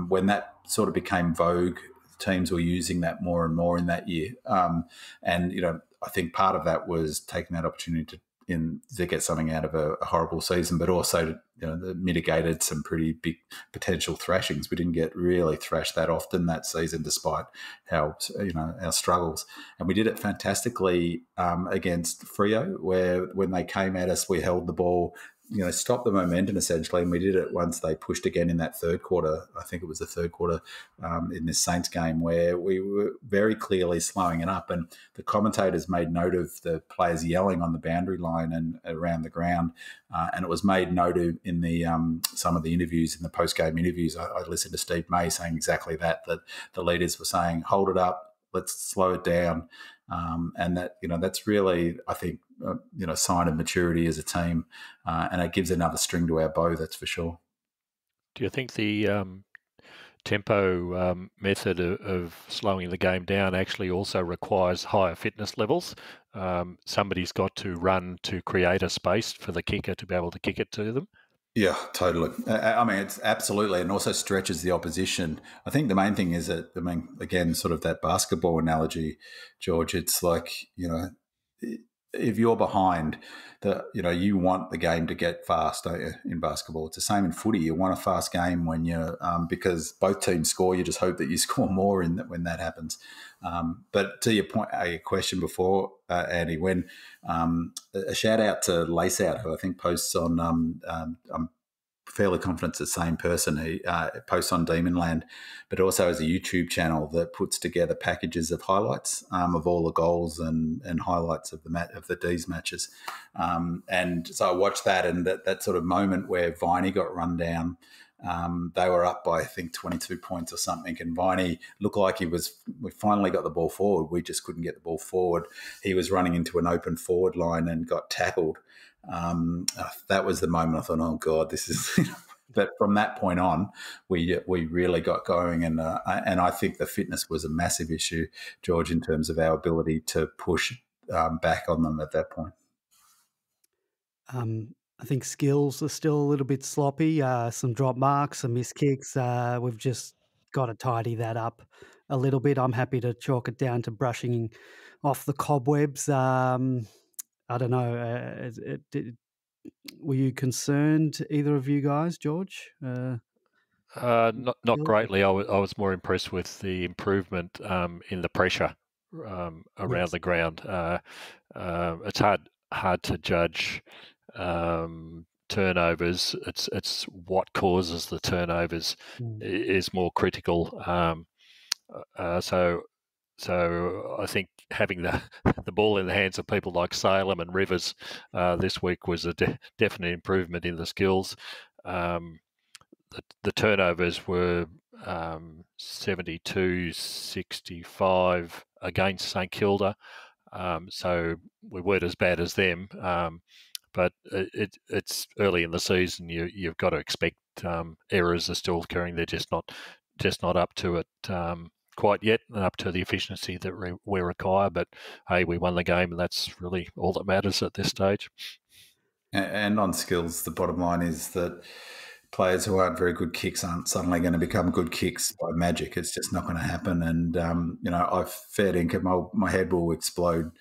When that sort of became vogue, teams were using that more and more in that year. And I think part of that was taking that opportunity to get something out of a horrible season, but also mitigated some pretty big potential thrashings. We didn't get really thrashed that often that season, despite how our struggles. And we did it fantastically against Freo, where when they came at us, we held the ball, stopped the momentum essentially, and we did it once they pushed again in that third quarter. I think it was the third quarter in this Saints game, where we were very clearly slowing it up, and the commentators made note of the players yelling on the boundary line and around the ground, and it was made note of in the some of the interviews, in the post-game interviews. I listened to Steve May saying exactly that the leaders were saying, hold it up, let's slow it down. And that, that's really, I think, sign of maturity as a team, and it gives another string to our bow, that's for sure. Do you think the tempo method of slowing the game down actually also requires higher fitness levels? Somebody's got to run to create a space for the kicker to be able to kick it to them? Yeah, totally. I mean, it's absolutely, and also stretches the opposition. I think the main thing is that, again, sort of that basketball analogy, George, it's like, if you're behind, you want the game to get fast, don't you, in basketball? It's the same in footy. You want a fast game when you're, because both teams score, you just hope that you score more when that happens. But to your question before, Andy, when a shout out to Lace Out, who I think posts on, I'm fairly confident it's the same person. He posts on Demonland, but also has a YouTube channel that puts together packages of highlights of all the goals and highlights of the D's matches. And so I watched that, and that sort of moment where Viney got run down. They were up by, I think, 22 points or something, and Viney looked like we finally got the ball forward. We just couldn't get the ball forward. He was running into an open forward line and got tackled. That was the moment I thought, oh God, this is but from that point on, we really got going, and I think the fitness was a massive issue, George, in terms of our ability to push back on them at that point. I think skills are still a little bit sloppy. Some drop marks, some missed kicks. We've just got to tidy that up a little bit. I'm happy to chalk it down to brushing off the cobwebs. I don't know. Were you concerned, either of you guys, George? Not greatly. I was more impressed with the improvement in the pressure around the ground. It's hard to judge turnovers. It's what causes the turnovers is more critical. So I think having the ball in the hands of people like Salem and Rivers this week was a definite improvement in the skills. The turnovers were 72-65 against St Kilda, so we weren't as bad as them. But it's early in the season. You've got to expect errors are still occurring. They're just not up to it quite yet, and up to the efficiency that we require. But hey, we won the game, and that's really all that matters at this stage. And on skills, the bottom line is that players who aren't very good kicks aren't suddenly going to become good kicks by magic. It's just not going to happen. And, I've fair dinkum, my head will explode.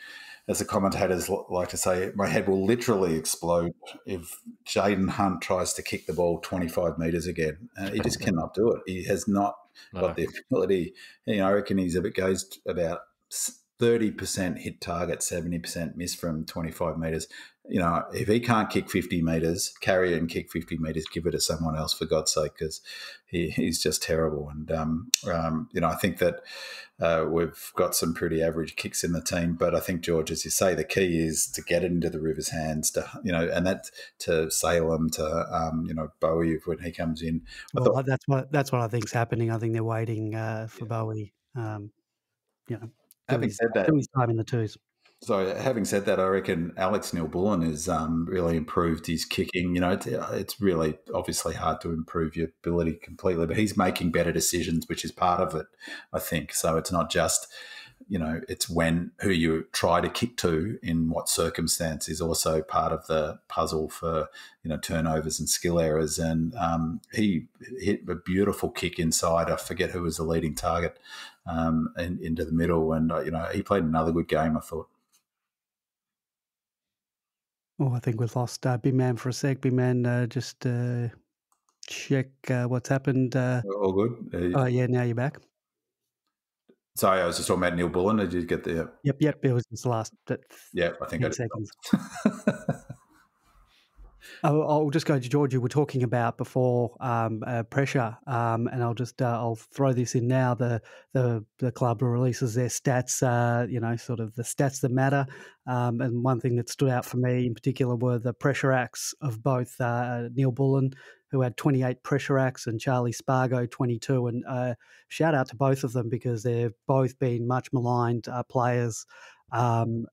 As the commentators like to say, my head will literally explode if Jaden Hunt tries to kick the ball 25 metres again. He just cannot do it. He has not got the ability. I reckon it goes about 30% hit target, 70% miss from 25 metres. If he can't kick 50 metres, carry it and kick 50 metres, give it to someone else, for God's sake, because he's just terrible. And, I think that we've got some pretty average kicks in the team. But I think, George, as you say, the key is to get it into the Rivers' hands, and that to Salem, to, Bowie when he comes in. Well, that's what I think's happening. I think they're waiting for Bowie, having said that, do his time in the twos. So having said that, I reckon Alex Neil-Bullen has really improved his kicking. It's really obviously hard to improve your ability completely, but he's making better decisions, which is part of it, I think. So it's not just, it's who you try to kick to in what circumstance is also part of the puzzle for, turnovers and skill errors. And he hit a beautiful kick inside. I forget who was the leading target into the middle. And, he played another good game, I thought. Oh, I think we've lost Big Man for a sec. Big Man, just check what's happened. All good? Oh, yeah, now you're back. Sorry, I was just talking about Neil-Bullen. Did you get the... Yep, it was just the last I think 10 seconds. I'll just go to George. You were talking about before pressure, and I'll throw this in now. The club releases their stats, sort of the stats that matter. And one thing that stood out for me in particular were the pressure acts of both Neil-Bullen, who had 28 pressure acts, and Charlie Spargo 22. And shout out to both of them, because they've both been much maligned players. Throughout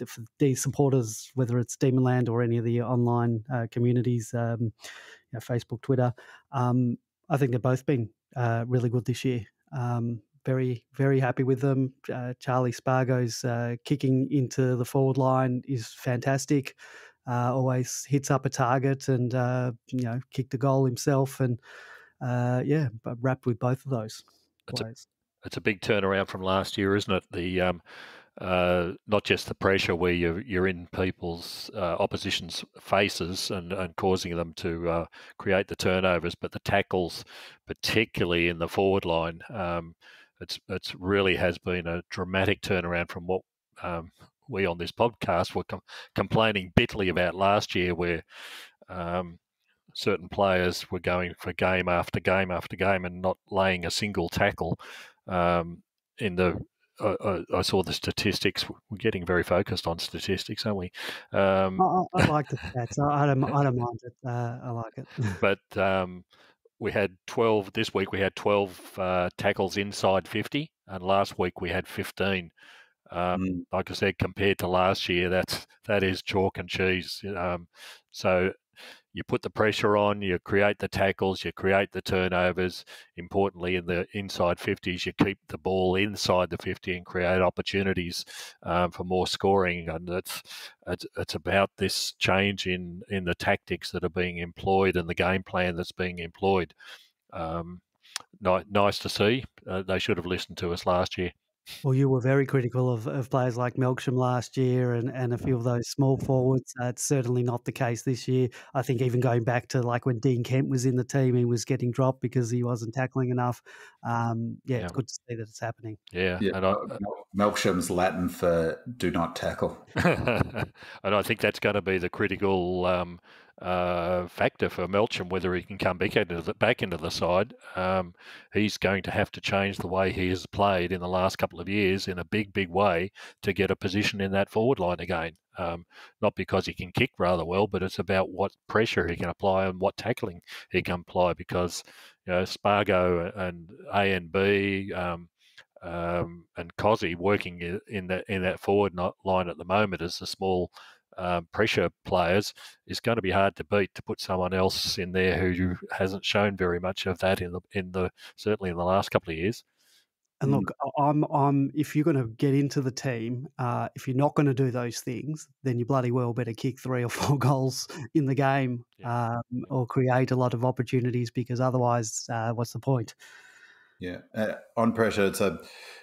for these supporters, whether it's Demonland or any of the online communities, Facebook, Twitter. I think they've both been really good this year. Very, very happy with them. Charlie Spargo's kicking into the forward line is fantastic. Always hits up a target and, kicked a goal himself. And, wrapped with both of those players. It's a big turnaround from last year, isn't it? The not just the pressure where you're in people's opposition's faces and causing them to create the turnovers, but the tackles, particularly in the forward line, it's really has been a dramatic turnaround from what we on this podcast were complaining bitterly about last year, where certain players were going for game after game after game and not laying a single tackle. I saw the statistics. We're getting very focused on statistics, aren't we? I like the stats. I don't mind it. I like it. But we had 12 this week. We had 12 tackles inside 50, and last week we had 15. Like I said, compared to last year, that is chalk and cheese. So you put the pressure on, you create the tackles, you create the turnovers. Importantly, in the inside 50s, you keep the ball inside the 50 and create opportunities for more scoring. And it's about this change in the tactics that are being employed and the game plan that's being employed. Nice to see. They should have listened to us last year. Well, you were very critical of players like Melksham last year and a few of those small forwards. It's certainly not the case this year. I think even going back to like when Dean Kemp was in the team, he was getting dropped because he wasn't tackling enough. It's good to see that it's happening. Yeah. And Melksham's Latin for do not tackle. And I think that's going to be the critical factor for Melksham, whether he can come back into the side. He's going to have to change the way he has played in the last couple of years in a big way to get a position in that forward line again. Not because he can kick rather well, but it's about what pressure he can apply and what tackling he can apply, because Spargo and A and B and Kozzy working in that forward line at the moment as the small pressure players is going to be hard to beat. To put someone else in there who hasn't shown very much of that certainly in the last couple of years. And look, I'm if you're going to get into the team, if you're not going to do those things, then you bloody well better kick 3 or 4 goals in the game, or create a lot of opportunities, because otherwise, what's the point? Yeah, on pressure, it's a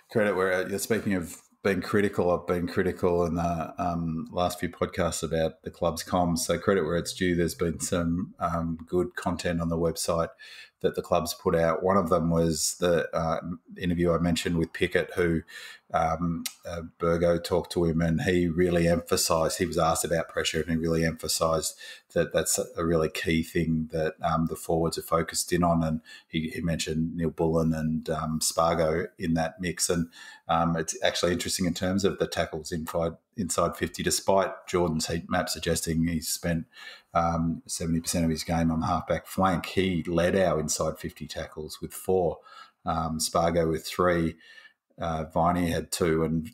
credit where you're speaking of being critical. I've been critical in the last few podcasts about the club's comms, so credit where it's due. There's been some good content on the website that the clubs put out. One of them was the interview I mentioned with Pickett, who Burgo talked to him, and he really emphasised, he was asked about pressure, and he really emphasised that that's a really key thing that the forwards are focused in on. And he mentioned Neil Bullen and Spargo in that mix. And it's actually interesting in terms of the tackles inside 50, despite Jordan's heat map suggesting he's spent 70% of his game on the halfback flank. He led our inside 50 tackles with 4, Spargo with 3, Viney had 2, and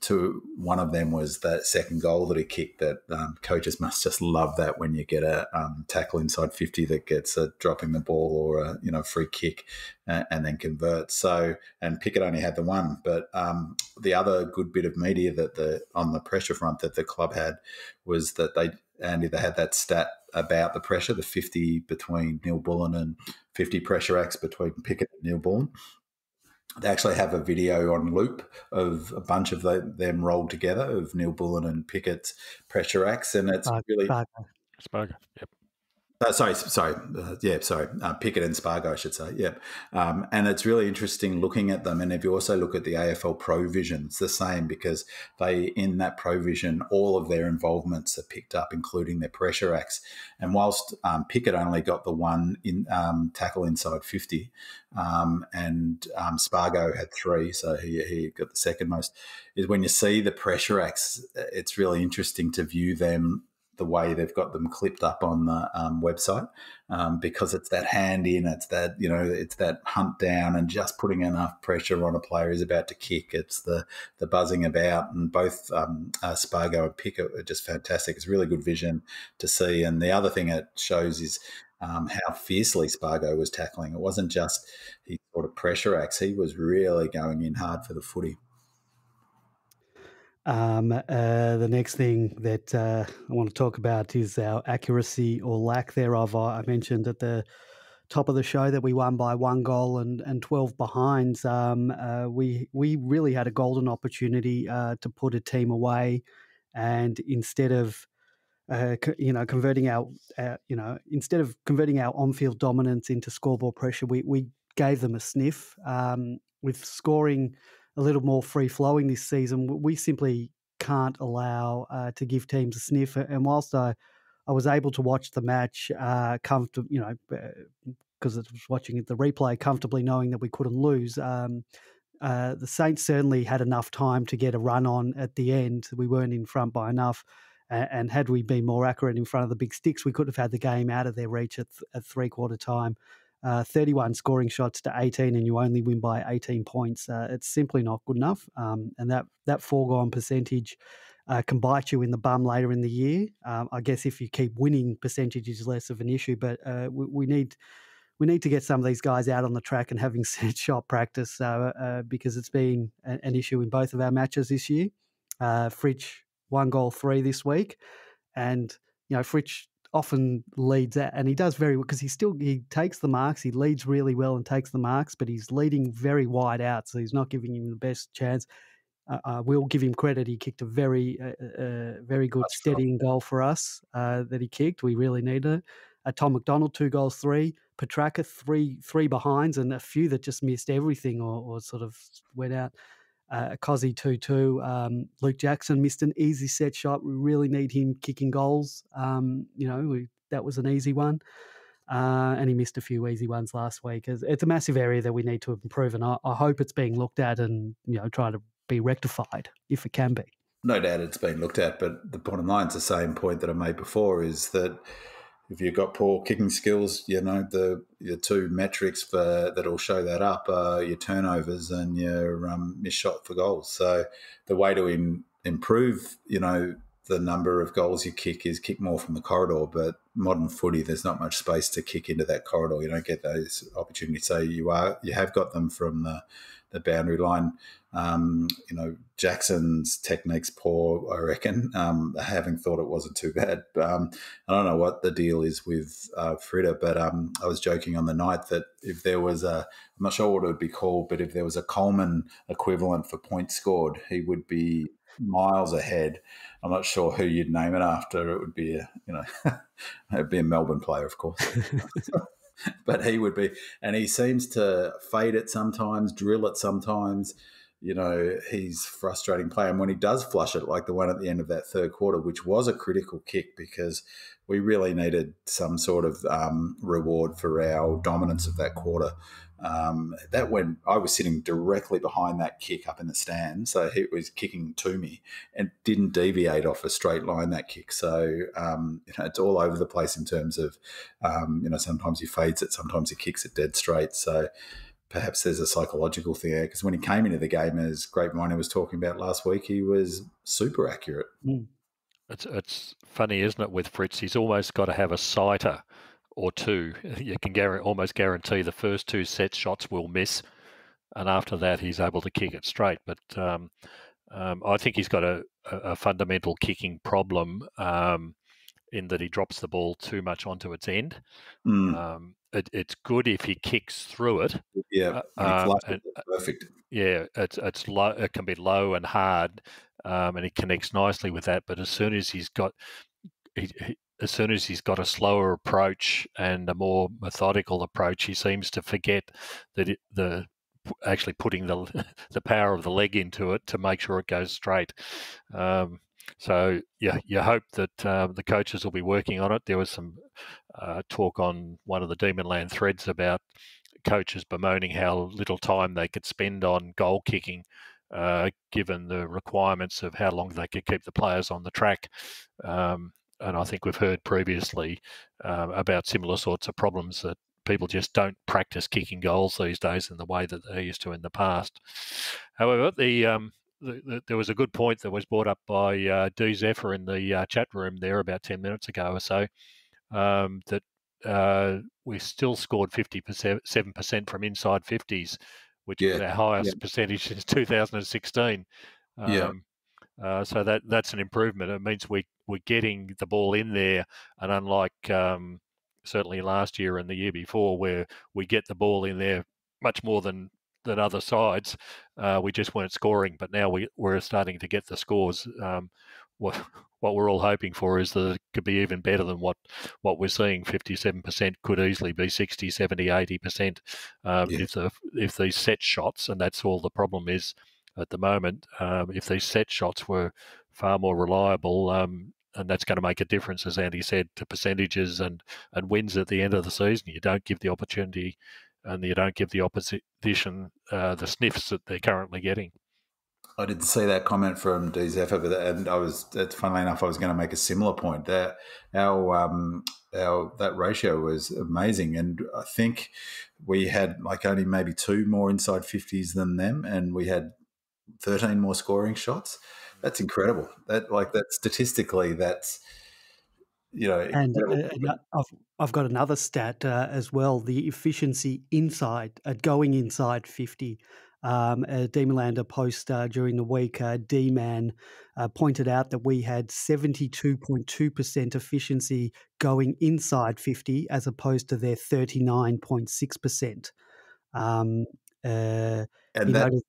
one of them was that second goal that he kicked. That coaches must just love that when you get a tackle inside 50 that gets a dropping the ball or a free kick and then converts. So, and Pickett only had the one, but the other good bit of media that on the pressure front that the club had was that they had that stat about the pressure, the 50 between Neil Bullen and 50 pressure acts between Pickett and Neil Bullen. They actually have a video on loop of a bunch of them rolled together of Neil Bullen and Pickett's pressure acts, and it's really Spargo. Yep. Pickett and Spargo, I should say. Yeah. And it's really interesting looking at them. And if you also look at the AFL Pro Vision, it's the same, because in that Pro Vision, all of their involvements are picked up, including their pressure acts. And whilst Pickett only got the one tackle inside 50, and Spargo had 3, so he got the second most, is when you see the pressure acts, it's really interesting to view them the way they've got them clipped up on the website, because it's that hand in, it's that, it's that hunt down and just putting enough pressure on a player who's about to kick. It's the buzzing about, and both Spargo and Pickett are just fantastic. It's really good vision to see. And the other thing it shows is how fiercely Spargo was tackling. It wasn't just his sort of pressure acts. He was really going in hard for the footy. The next thing that I want to talk about is our accuracy or lack thereof. I mentioned at the top of the show that we won by 1 goal and 12 behinds. We really had a golden opportunity to put a team away, and instead of converting our on-field dominance into scoreboard pressure, we gave them a sniff. With scoring a little more free-flowing this season, we simply can't allow to give teams a sniff. And whilst I was able to watch the match comfortably, because I was watching the replay comfortably, knowing that we couldn't lose, the Saints certainly had enough time to get a run on at the end. We weren't in front by enough. And had we been more accurate in front of the big sticks, we could have had the game out of their reach at three-quarter time. 31 scoring shots to 18, and you only win by 18 points. It's simply not good enough. And that foregone percentage can bite you in the bum later in the year. I guess if you keep winning, percentage is less of an issue, but we need to get some of these guys out on the track and having set shot practice because it's been an issue in both of our matches this year. Fritsch 1 goal 3 this week, and Fritsch often leads out, and he does very well because he takes the marks. He leads really well and takes the marks, but he's leading very wide out, so he's not giving him the best chance. We'll give him credit. He kicked a very good steadying goal for us that he kicked. We really needed it. Tom McDonald 2 goals 3. Petraka three behinds, and a few that just missed everything or sort of went out. Kozzy 2-2. Luke Jackson missed an easy set shot. We really need him kicking goals. That was an easy one. And he missed a few easy ones last week. It's a massive area that we need to improve, and I hope it's being looked at and try to be rectified if it can be. No doubt it's been looked at, but the bottom line is the same point that I made before, is that if you've got poor kicking skills, the two metrics that'll show that up are your turnovers and your missed shot for goals. So the way to improve, the number of goals you kick is kick more from the corridor. But modern footy, there's not much space to kick into that corridor. You don't get those opportunities. So you have got them from the boundary line. Jackson's technique's poor, I reckon. Having thought it wasn't too bad. I don't know what the deal is with Fritter, but I was joking on the night that if there was I'm not sure what it would be called, but if there was a Coleman equivalent for points scored, he would be miles ahead. I'm not sure who you'd name it after. It would be it'd be a Melbourne player, of course. But he would be, and he seems to fade it sometimes, drill it sometimes. He's a frustrating player. And when he does flush it, like the one at the end of that third quarter, which was a critical kick because we really needed some sort of reward for our dominance of that quarter. That when I was sitting directly behind that kick up in the stand, so he was kicking to me and didn't deviate off a straight line, that kick. So it's all over the place in terms of sometimes he fades it, sometimes he kicks it dead straight. So perhaps there's a psychological thing there, because when he came into the game, as Great Viney was talking about last week, he was super accurate. It's funny, isn't it, with Fritz? He's almost got to have a sighter or two. You can almost guarantee the first 2 set shots will miss, and after that he's able to kick it straight. But I think he's got a fundamental kicking problem in that he drops the ball too much onto its end. It's good if he kicks through it. Yeah, perfect. Yeah, it's low. It can be low and hard, and he connects nicely with that. But as soon as he's got a slower approach and a more methodical approach, he seems to forget that actually putting the power of the leg into it to make sure it goes straight. So yeah, you hope that the coaches will be working on it. There was some talk on one of the Demonland threads about coaches bemoaning how little time they could spend on goal kicking, given the requirements of how long they could keep the players on the track. And I think we've heard previously about similar sorts of problems, that people just don't practice kicking goals these days in the way that they used to in the past. However, there was a good point that was brought up by D. Zephyr in the chat room there about 10 minutes ago or so, that we still scored 57% from inside 50s, which is our highest percentage since 2016. So that's an improvement. It means we're getting the ball in there, and unlike certainly last year and the year before, where we get the ball in there much more than other sides, we just weren't scoring. But now we're starting to get the scores. What we're all hoping for is that it could be even better than what we're seeing. 57% could easily be 60, 70, 80%. If these set shots, and that's all the problem is at the moment, if these set shots were far more reliable, and that's going to make a difference, as Andy said, to percentages and wins at the end of the season. You don't give the opportunity, and you don't give the opposition the sniffs that they're currently getting. I didn't see that comment from D. Zephyr, but funnily enough, I was going to make a similar point. That that ratio was amazing, and I think we had only maybe 2 more inside 50s than them, and we had 13 more scoring shots. That's incredible. That statistically, that's And incredible. I've got another stat as well. The efficiency inside going inside 50. A Demolander post during the week, D-Man pointed out that we had 72.2% efficiency going inside 50 as opposed to their 39.6%. And He that, noticed,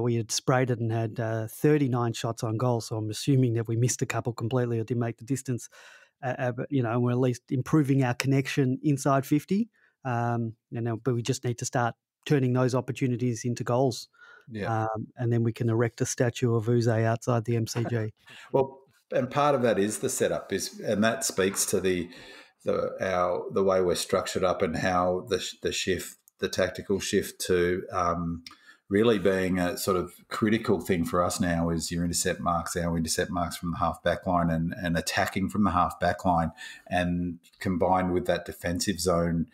we had sprayed it and had 39 shots on goal, so I'm assuming that we missed a couple completely or didn't make the distance. But, we're at least improving our connection inside 50. But we just need to start turning those opportunities into goals. yeah. And then we can erect a statue of Uze outside the MCG. Well, and part of that is the setup and that speaks to the way we're structured up and how the tactical shift to really being a sort of critical thing for us now is our intercept marks from the half back line and attacking from the half back line, and combined with that defensive zone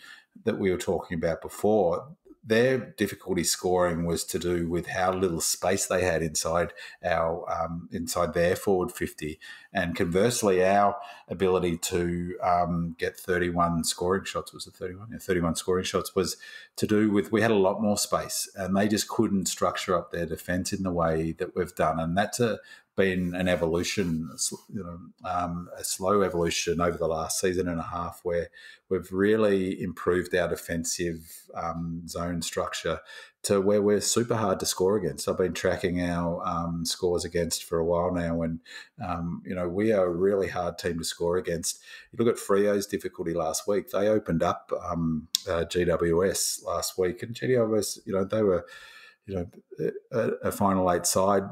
that we were talking about before. Their difficulty scoring was to do with how little space they had inside their forward 50, and conversely, our ability to get 31 scoring shots was 31 scoring shots was to do with we had a lot more space, and they just couldn't structure up their defence in the way that we've done, and that's been an evolution, a slow evolution over the last season and a half, where we've really improved our defensive zone structure to where we're super hard to score against. I've been tracking our scores against for a while now, and we are a really hard team to score against. You look at Freo's difficulty last week; they opened up GWS last week, and GWS, they were, a final eight side.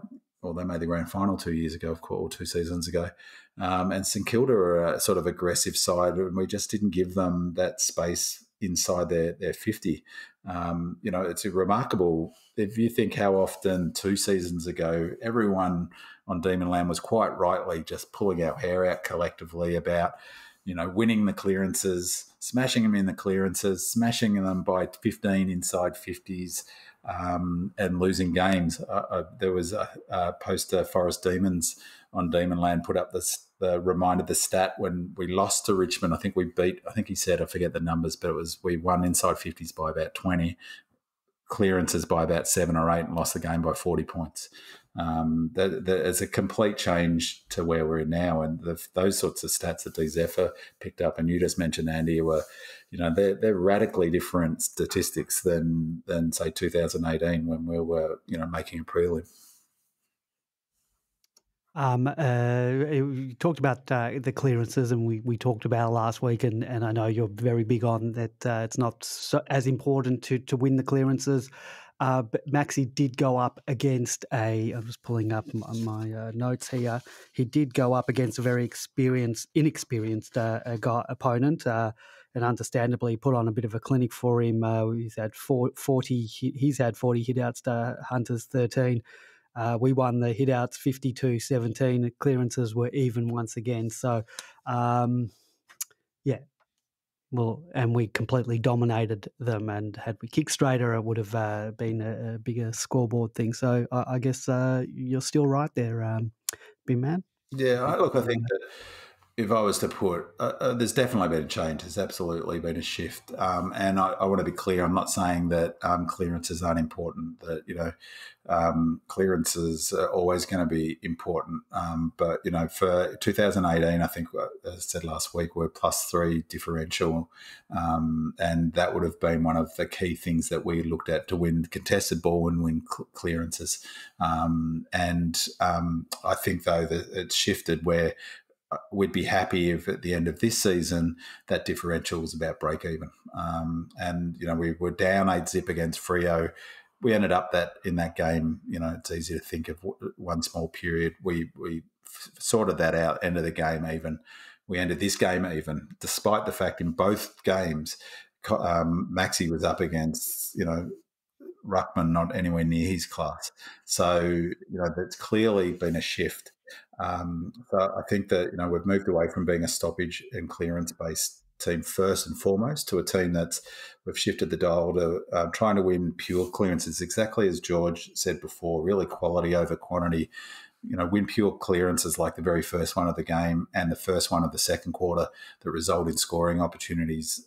Well, they made the grand final 2 years ago, of course, or 2 seasons ago. And St Kilda are a sort of aggressive side, and we just didn't give them that space inside their 50. It's a remarkable, if you think how often 2 seasons ago, everyone on Demonland was quite rightly just pulling our hair out collectively about, winning the clearances, smashing them in the clearances, smashing them by 15 inside 50s, and losing games. There was a poster, Forest Demons on Demonland put up reminded the stat when we lost to Richmond. I think he said, I forget the numbers, but we won inside 50s by about 20, clearances by about 7 or 8, and lost the game by 40 points. There's a complete change to where we're in now, and those sorts of stats that D Zephyr picked up, and you just mentioned, Andy, were, they're radically different statistics than say 2018 when we were making a prelim. We talked about the clearances, and we talked about it last week, and I know you're very big on that. It's not as important to win the clearances. But Maxi did go up against I'm just pulling up my notes here. He did go up against a very inexperienced opponent, and understandably put on a bit of a clinic for him. He's had 40 hitouts to Hunter's 13. We won the hitouts 52-17. Clearances were even once again. So, yeah. Well, and we completely dominated them, and had we kicked straighter, it would have been a bigger scoreboard thing. So I guess you're still right there, Big Man. Yeah, I think that if I was to put, there's definitely been a change. There's absolutely been a shift. And I want to be clear, I'm not saying that clearances aren't important, that, clearances are always going to be important. But, for 2018, I think, as I said last week, we're +3 differential. And that would have been one of the key things that we looked at to win contested ball and win clearances. I think, though, that it's shifted where we'd be happy if at the end of this season that differential was about break even. We were down 8-0 against Freo. We ended up in that game, it's easy to think of one small period. We sorted that out, end of the game even. We ended this game even, despite the fact in both games, Maxi was up against, Ruckman not anywhere near his class. So, that's clearly been a shift. So I think that, we've moved away from being a stoppage and clearance-based team first and foremost to a team we've shifted the dial to trying to win pure clearances, exactly as George said before, really quality over quantity. win pure clearances like the very first one of the game and the first one of the second quarter that result in scoring opportunities.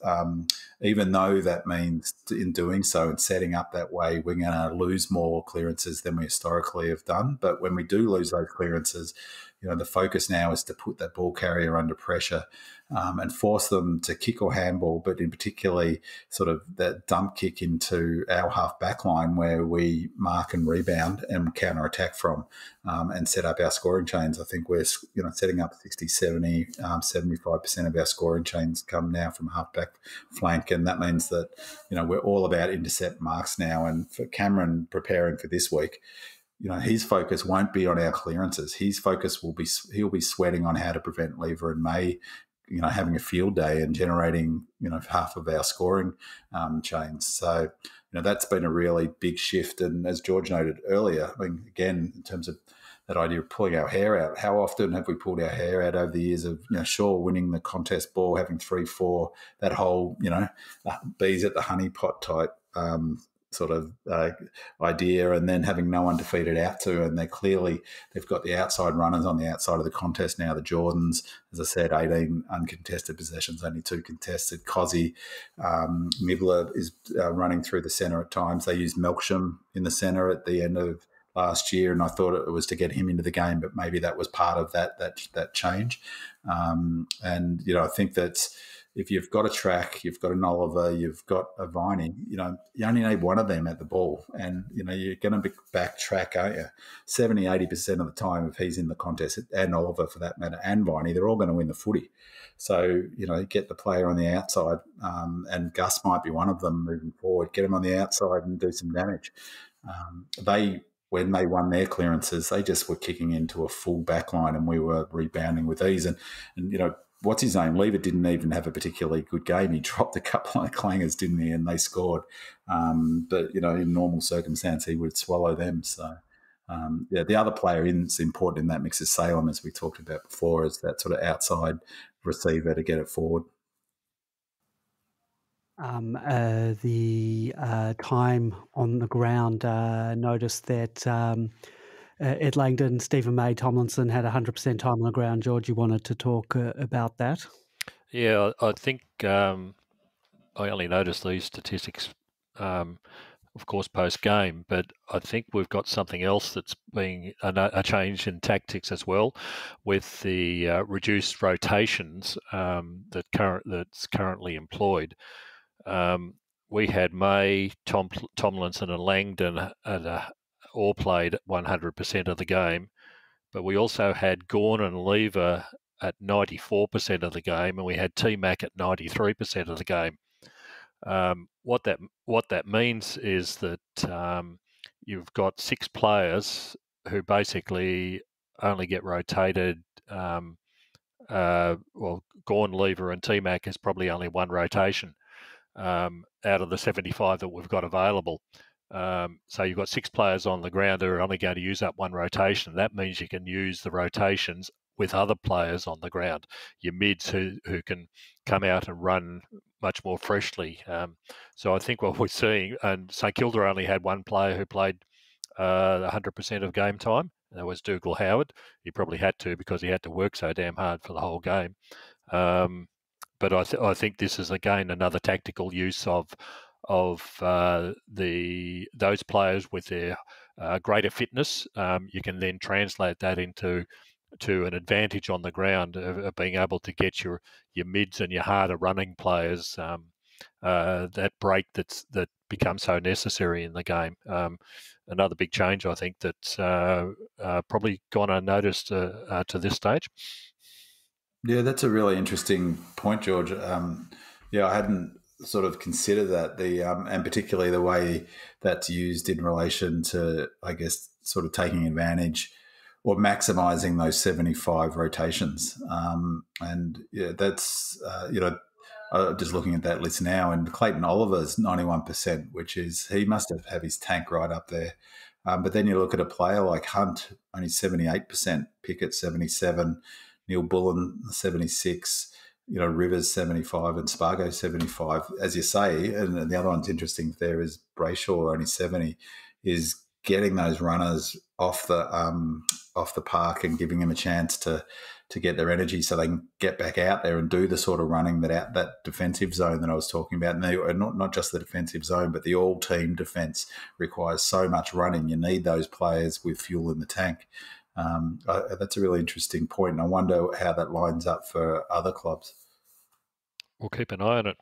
Even though that means in doing so and setting up that way, we're going to lose more clearances than we historically have done. But when we do lose those clearances, the focus now is to put that ball carrier under pressure and force them to kick or handball, but in particularly sort of that dump kick into our half back line where we mark and rebound and counter attack from and set up our scoring chains. I think we're setting up 60, 70, 75% of our scoring chains come now from half back flank, and that means that we're all about intercept marks now. And for Cameron preparing for this week, his focus won't be on our clearances. His focus he'll be sweating on how to prevent Lever and May, having a field day and generating, half of our scoring chains. So, that's been a really big shift. And as George noted earlier, I mean, again, in terms of that idea of pulling our hair out, how often have we pulled our hair out over the years of, sure, winning the contest ball, having 3-4, that whole, bees at the honey pot type sort of idea, and then having no one to feed it out to. And they've got the outside runners on the outside of the contest now, the Jordans, as I said, 18 uncontested possessions, only 2 contested. Kozzy Mibbler is running through the centre at times. They used Melksham in the centre at the end of last year, and I thought it was to get him into the game, but maybe that was part of that change. And I think that's, if you've got a Track, you've got an Oliver, you've got a Viney, you only need one of them at the ball. And, you're going to be back Track, aren't you? 70, 80% of the time, if he's in the contest, and Oliver for that matter, and Viney, they're all going to win the footy. So, get the player on the outside, and Gus might be one of them moving forward. Get him on the outside and do some damage. When they won their clearances, they just were kicking into a full back line, and we were rebounding with ease. And what's his name? Lever didn't even have a particularly good game. He dropped a couple of clangers, didn't he? And they scored. But, in normal circumstance, he would swallow them. So, the other player is important in that mix is Salem, as we talked about before, is that sort of outside receiver to get it forward. The time on the ground, noticed that Ed Langdon, Stephen May, Tomlinson had 100% time on the ground. George, you wanted to talk about that? Yeah, I think I only noticed these statistics, of course, post-game, but I think we've got something else that's being a change in tactics as well, with the reduced rotations that's currently employed. We had May, Tomlinson and Langdon all played 100% of the game, but we also had Gawn and Lever at 94% of the game, and we had T-Mac at 93% of the game. What that means is that you've got 6 players who basically only get rotated. Gawn, Lever and T-Mac is probably only one rotation out of the 75 that we've got available. So you've got 6 players on the ground who are only going to use up one rotation. That means you can use the rotations with other players on the ground, your mids who can come out and run much more freshly. So I think what we're seeing, and St Kilda only had one player who played 100% of game time. That was Dougal Howard. He probably had to because he had to work so damn hard for the whole game. But I think this is, again, another tactical use of those players with their greater fitness. You can then translate that into an advantage on the ground of being able to get your mids and your harder running players that break that becomes so necessary in the game. Another big change, I think, that's probably gone unnoticed to this stage. Yeah, that's a really interesting point, George. I hadn't sort of considered that, and particularly the way that's used in relation to, I guess, sort of taking advantage or maximising those 75 rotations. That's just looking at that list now, and Clayton Oliver's 91%, which is, he must have his tank right up there. But then you look at a player like Hunt, only 78%, Pickett 77%, Neil Bullen 76%, Rivers 75% and Spargo 75%. As you say, and the other one's interesting there is Brayshaw only 70%, is getting those runners off the off the park and giving them a chance to get their energy so they can get back out there and do the sort of running that defensive zone that I was talking about. And not just the defensive zone, but the all-team defence requires so much running. You need those players with fuel in the tank. That's a really interesting point, and I wonder how that lines up for other clubs. We'll keep an eye on it.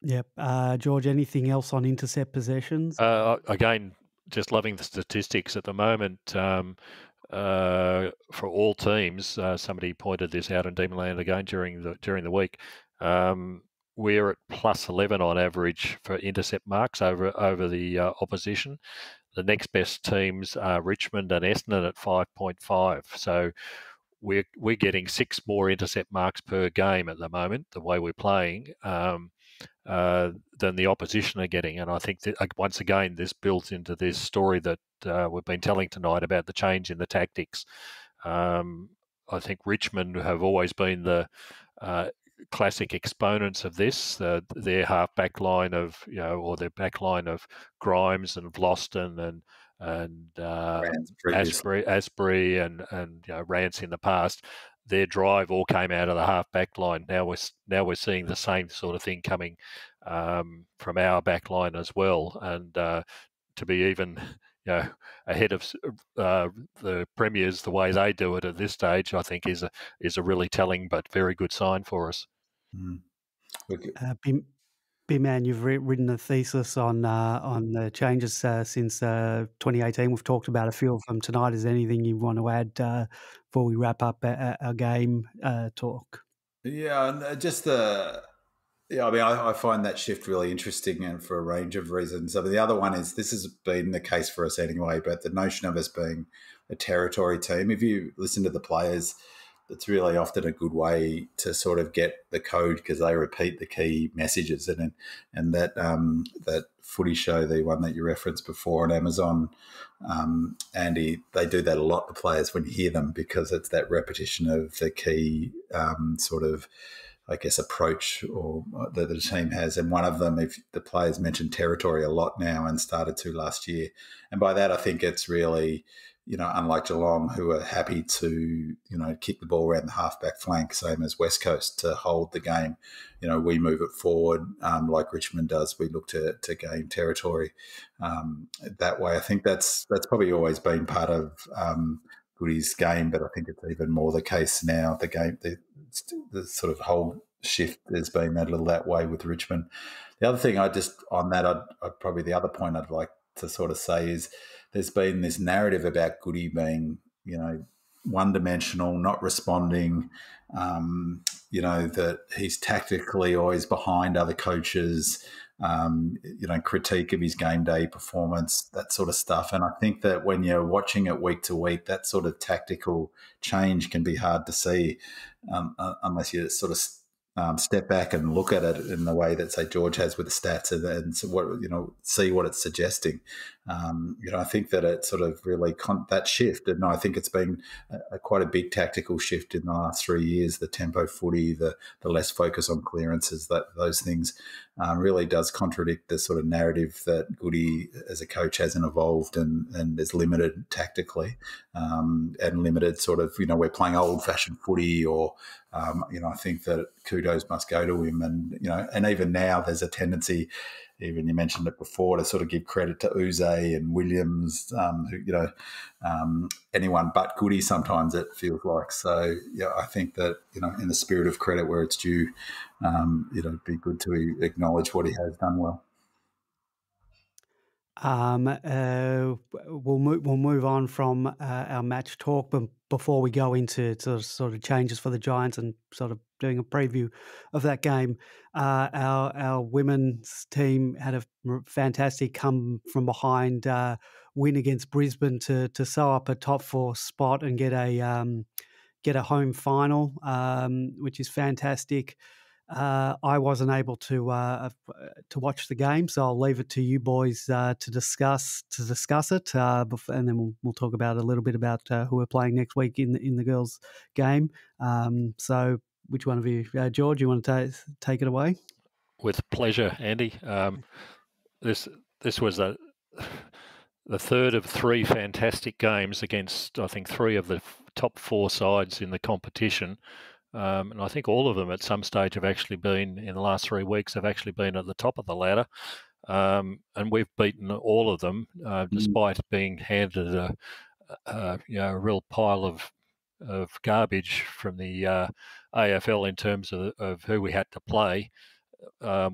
Yep. George, anything else on intercept possessions? Again, just loving the statistics at the moment. For all teams, somebody pointed this out in Demonland again during the week. We're at plus 11 on average for intercept marks over the opposition. The next best teams are Richmond and Essendon at 5.5. So we're getting 6 more intercept marks per game at the moment, the way we're playing, than the opposition are getting. And I think that, once again, this builds into this story that we've been telling tonight about the change in the tactics. I think Richmond have always been the classic exponents of this. Their half-back line of, or their back line of Grimes and Vlosten and Asprey and Rance in the past. Their drive all came out of the half-back line. Now we're seeing the same sort of thing coming from our back line as well, and to be even ahead of the premiers the way they do it at this stage, I think is a really telling but very good sign for us. B-Man, you've written a thesis on the changes since 2018. We've talked about a few of them tonight. Is there anything you want to add before we wrap up our game talk? Yeah, just I find that shift really interesting, and for a range of reasons. I mean, the other one is this has been the case for us anyway, but the notion of us being a territory team, if you listen to the players, it's really often a good way to sort of get the code because they repeat the key messages. And that footy show, the one that you referenced before on Amazon, Andy, they do that a lot, the players, when you hear them, because it's that repetition of the key sort of, I guess, approach or that the team has. And one of them, if the players mention territory a lot now and started to last year. And by that, I think it's really, unlike Geelong, who are happy to, kick the ball around the halfback flank, same as West Coast, to hold the game. We move it forward like Richmond does. We look to gain territory that way. I think that's probably always been part of Goody's game, but I think it's even more the case now. The game, the sort of whole shift has been a little that way with Richmond. The other thing probably the other point I'd like to sort of say is there's been this narrative about Goody being, one-dimensional, not responding, that he's tactically always behind other coaches, critique of his game day performance, that sort of stuff. And I think that when you're watching it week to week, that sort of tactical change can be hard to see unless you sort of step back and look at it in the way that, say, George has with the stats and see what it's suggesting. I think that it sort of really that shift, and I think it's been quite a big tactical shift in the last 3 years. The tempo footy, the less focus on clearances, those things really does contradict the sort of narrative that Goody as a coach hasn't evolved and is limited tactically and limited sort of, we're playing old-fashioned footy or, I think that kudos must go to him. And, and even now there's a tendency, even you mentioned it before, to sort of give credit to Uze and Williams, who, anyone but Goody sometimes it feels like. So, I think that, in the spirit of credit where it's due, it'd be good to acknowledge what he has done well. We'll move on from our match talk, but before we go into sort of changes for the Giants and sort of doing a preview of that game, our women's team had a fantastic come from behind win against Brisbane to sew up a top 4 spot and get a home final, which is fantastic. I wasn't able to watch the game, so I'll leave it to you boys to discuss it, and then we'll talk about a little bit about who we're playing next week in the girls' game. So, which one of you, George? You want to take it away? With pleasure, Andy. This was the third of three fantastic games against, I think, three of the top four sides in the competition. And I think all of them at some stage have actually been, in the last 3 weeks, have actually been at the top of the ladder. And we've beaten all of them, despite being handed a real pile of garbage from the AFL in terms of who we had to play.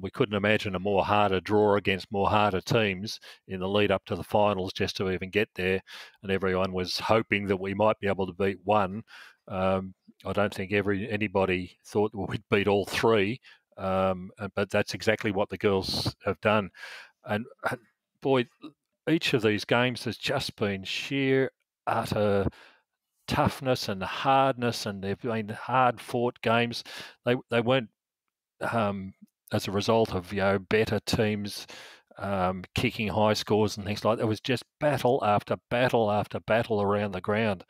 We couldn't imagine a more harder draw against more harder teams in the lead up to the finals just to even get there, and everyone was hoping that we might be able to beat one. I don't think anybody thought we'd beat all three, but that's exactly what the girls have done. And boy, each of these games has just been sheer, utter toughness and hardness, and they've been hard-fought games. They weren't as a result of better teams kicking high scores and things like that. It was just battle after battle after battle around the ground,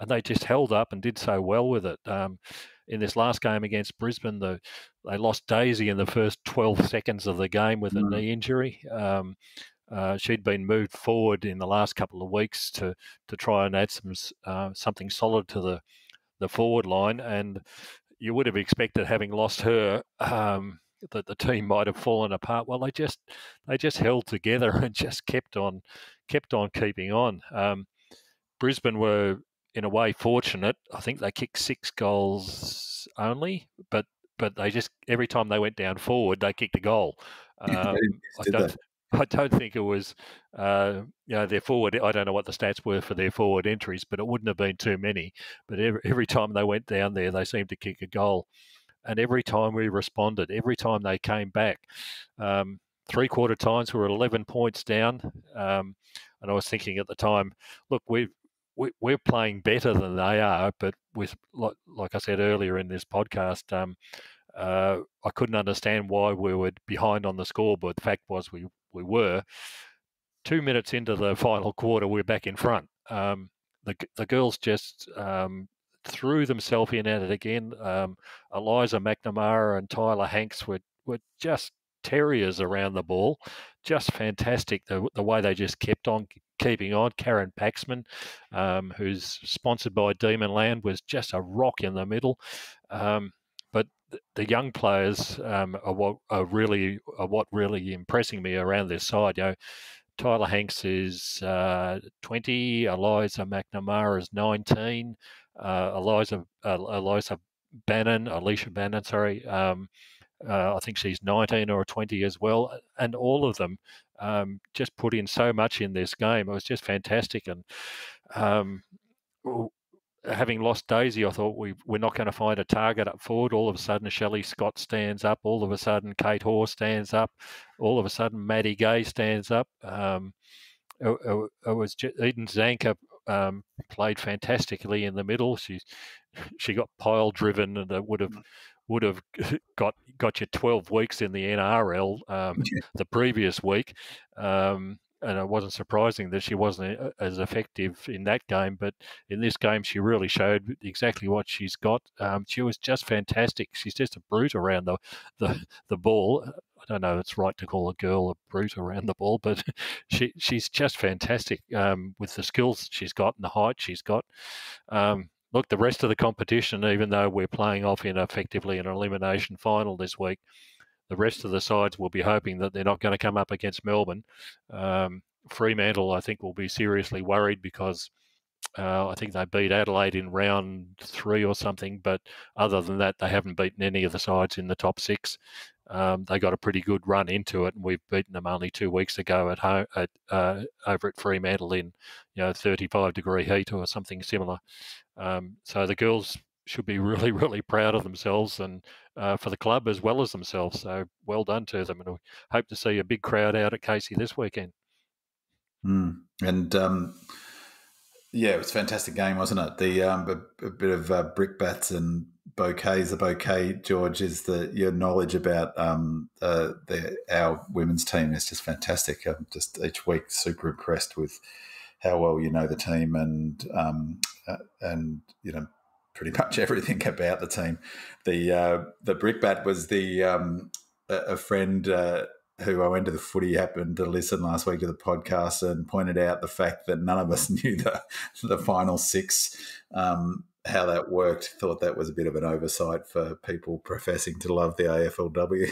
and they just held up and did so well with it. In this last game against Brisbane, they lost Daisy in the first 12 seconds of the game with a knee injury. She'd been moved forward in the last couple of weeks to try and add something solid to the forward line, and you would have expected, having lost her, that the team might have fallen apart. Well, they just held together and just kept on keeping on. Brisbane were, in a way, fortunate. I think they kicked 6 goals only, but they just, every time they went down forward, they kicked a goal. I don't think it was, their forward. I don't know what the stats were for their forward entries, but it wouldn't have been too many. But every time they went down there, they seemed to kick a goal. And every time we responded, every time they came back, 3/4 times we were 11 points down. And I was thinking at the time, look, we're playing better than they are, but with, like I said earlier in this podcast, I couldn't understand why we were behind on the scoreboard. The fact was we were. 2 minutes into the final quarter, we're back in front. The girls just threw themselves in at it again. Eliza McNamara and Tyler Hanks were just terriers around the ball. Just fantastic, the way they just kept on keeping on. Karen Paxman, who's sponsored by Demonland, was just a rock in the middle. But the young players are what really impressing me around this side. Tyler Hanks is 20, Eliza McNamara is 19, Alicia Bannon, I think she's 19 or 20 as well, and all of them just put in so much in this game. It was just fantastic, and having lost Daisy, I thought we're not going to find a target up forward. All of a sudden, Shelley Scott stands up. All of a sudden, Kate Hoare stands up. All of a sudden, Maddie Gay stands up. It was Eden Zanker played fantastically in the middle. She got pile driven, and would have got you 12 weeks in the NRL the previous week. And it wasn't surprising that she wasn't as effective in that game. But in this game, she really showed exactly what she's got. She was just fantastic. She's just a brute around the ball. I don't know if it's right to call a girl a brute around the ball, but she's just fantastic with the skills she's got and the height she's got. Look, the rest of the competition, even though we're playing off in effectively an elimination final this week, the rest of the sides will be hoping that they're not going to come up against Melbourne. Fremantle, I think, will be seriously worried because I think they beat Adelaide in round 3 or something. But other than that, they haven't beaten any of the sides in the top 6. They got a pretty good run into it, and we've beaten them only 2 weeks ago at home over at Fremantle in 35-degree heat or something similar. So the girls should be really, really proud of themselves and for the club as well as themselves. So well done to them, and we hope to see a big crowd out at Casey this weekend. And it was a fantastic game, wasn't it? The a bit of brickbats and bouquets. A bouquet, George, is your knowledge about our women's team is just fantastic. I'm just each week super impressed with how well you know the team and pretty much everything about the team. The brickbat was a friend who I went to the footy, happened to listen last week to the podcast and pointed out the fact that none of us knew the final six, how that worked. Thought that was a bit of an oversight for people professing to love the AFLW.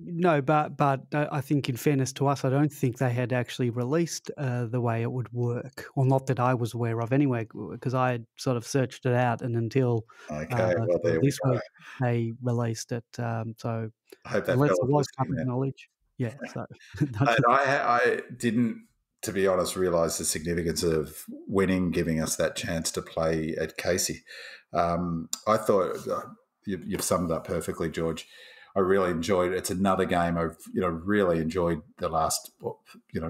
No, but I think in fairness to us, I don't think they had actually released the way it would work, or not that I was aware of anyway, because I had sort of searched it out, and until Okay, well, there we this go. week they released it. So I hope that unless fella's it was listening public now. knowledge, yeah. So And I didn't, to be honest, realise the significance of winning, giving us that chance to play at Casey. I thought you've summed it up perfectly, George. I really enjoyed it. It's another game I've really enjoyed the last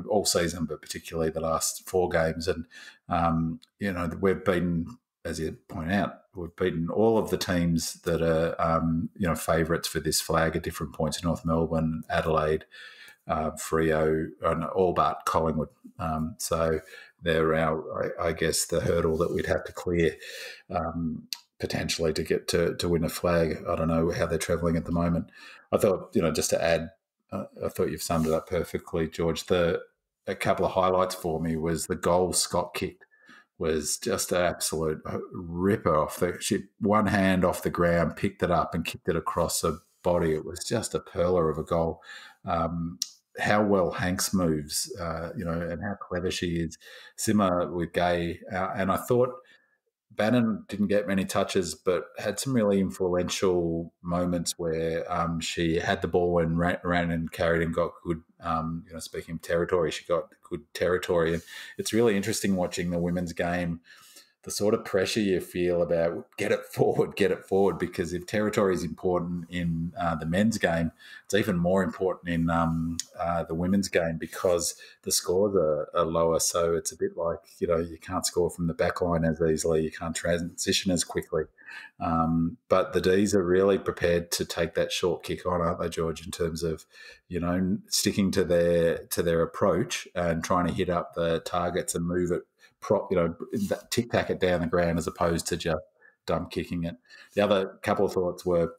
all season, but particularly the last 4 games. And we've beaten, as you point out, we've beaten all of the teams that are favourites for this flag at different points: North Melbourne, Adelaide, Freo, and all but Collingwood. So they're I guess, the hurdle that we'd have to clear potentially to get to win a flag. I don't know how they're travelling at the moment. I thought, just to add, I thought you've summed it up perfectly, George. A couple of highlights for me was the goal Scott kicked was just an absolute ripper one hand off the ground, picked it up and kicked it across the body. It was just a perler of a goal. How well Hanks moves, and how clever she is. Similar with Gay. And I thought Bannon didn't get many touches, but had some really influential moments where she had the ball and ran and carried and got good, speaking of territory, she got good territory. And it's really interesting watching the women's game, the sort of pressure you feel about get it forward, because if territory is important in the men's game, it's even more important in the women's game, because the scores are lower. So it's a bit like, you can't score from the back line as easily, you can't transition as quickly. But the Ds are really prepared to take that short kick on, aren't they, George, in terms of, sticking to their approach and trying to hit up the targets and move it, tic-tac it down the ground, as opposed to just dump kicking it. The other couple of thoughts were,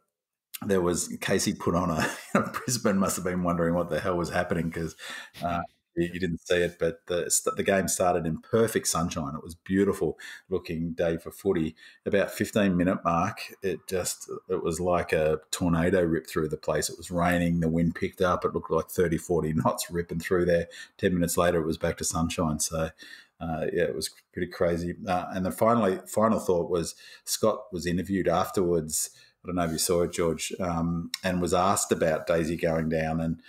there was Casey put on Brisbane must have been wondering what the hell was happening, because you didn't see it, but the game started in perfect sunshine. It was beautiful looking day for footy. About 15-minute mark, it was like a tornado ripped through the place. It was raining, the wind picked up, it looked like 30, 40 knots ripping through there. 10 minutes later, it was back to sunshine. So it was pretty crazy. And the final thought was, Scott was interviewed afterwards. I don't know if you saw it, George, and was asked about Daisy going down, and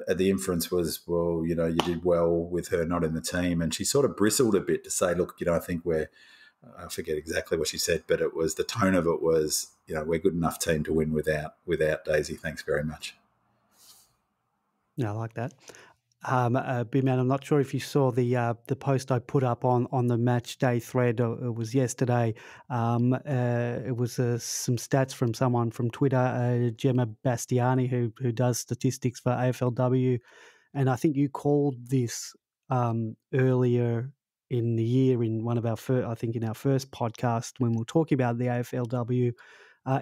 the inference was, well, you did well with her not in the team, and she sort of bristled a bit to say, look, I think I forget exactly what she said, but it was, the tone of it was, we're a good enough team to win without Daisy. Thanks very much. Yeah, I like that. B-Man, I'm not sure if you saw the post I put up on the match day thread. It was yesterday. It was some stats from someone from Twitter, Gemma Bastiani, who does statistics for AFLW, and I think you called this earlier in the year in one of our in our first podcast when we were talking about the AFLW,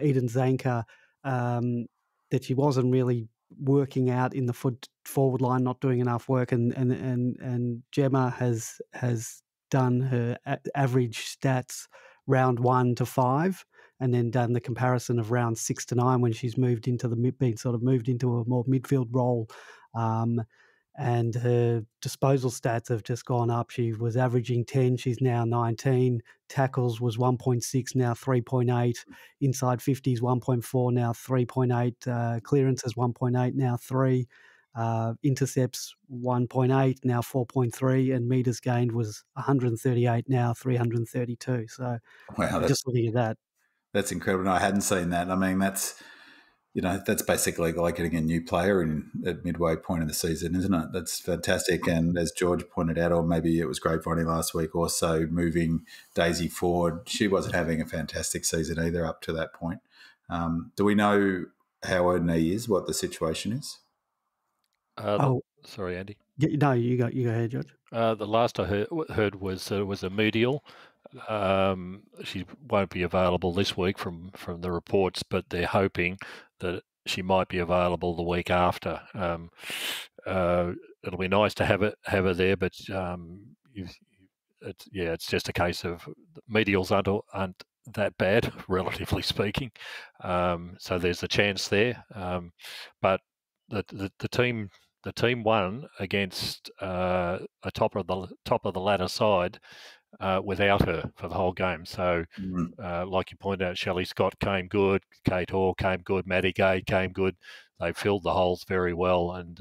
Eden Zanker, that she wasn't really working out in the forward line, not doing enough work, and Gemma has done her average stats round 1 to 5, and then done the comparison of round 6 to 9 when she's moved into a more midfield role. And her disposal stats have just gone up. She was averaging 10, she's now 19. Tackles was 1.6, now 3.8. Inside 50s, 1.4, now 3.8. Clearances, 1.8, now 3. Intercepts, 1.8, now 4.3. And metres gained was 138, now 332. So wow, just looking at that. That's incredible. No, I hadn't seen that. I mean, that's basically like getting a new player at midway point of the season, isn't it? That's fantastic. And as George pointed out, or maybe it was Grapevine last week also, moving Daisy forward, she wasn't having a fantastic season either up to that point. Do we know how her knee is, what the situation is? Sorry, Andy. No, you go ahead, George. The last I heard was it was a medial. She won't be available this week from the reports, but they're hoping that she might be available the week after. It'll be nice to have her there, but it's just a case of medials aren't that bad, relatively speaking. So there's a chance there. But the team won against a top of the ladder side without her for the whole game. So, like you pointed out, Shelley Scott came good, Kate Orr came good, Maddie Gay came good. They filled the holes very well, and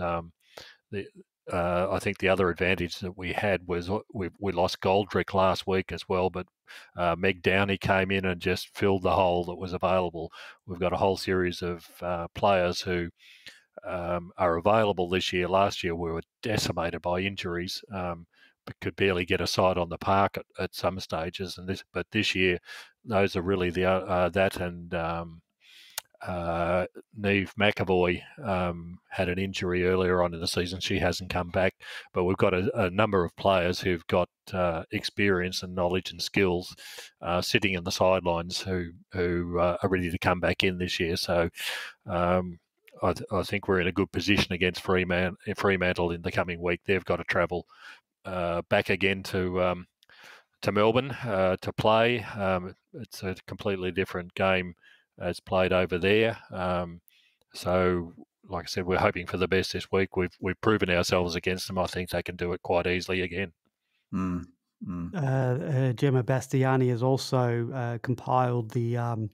I think the other advantage that we had was we lost Goldrick last week as well, but Meg Downey came in and just filled the hole that was available. We've got a whole series of players who are available this year. Last year we were decimated by injuries, but could barely get a side on the park at some stages. But this year, those are really that and Neve McAvoy had an injury earlier on in the season. She hasn't come back, but we've got a number of players who've got experience and knowledge and skills sitting in the sidelines who are ready to come back in this year. So I think we're in a good position against Fremantle in the coming week. They've got to travel back again to Melbourne to play. It's a completely different game as played over there. So, like I said, we're hoping for the best this week. We've proven ourselves against them. I think they can do it quite easily again. Gemma Bastiani has also compiled the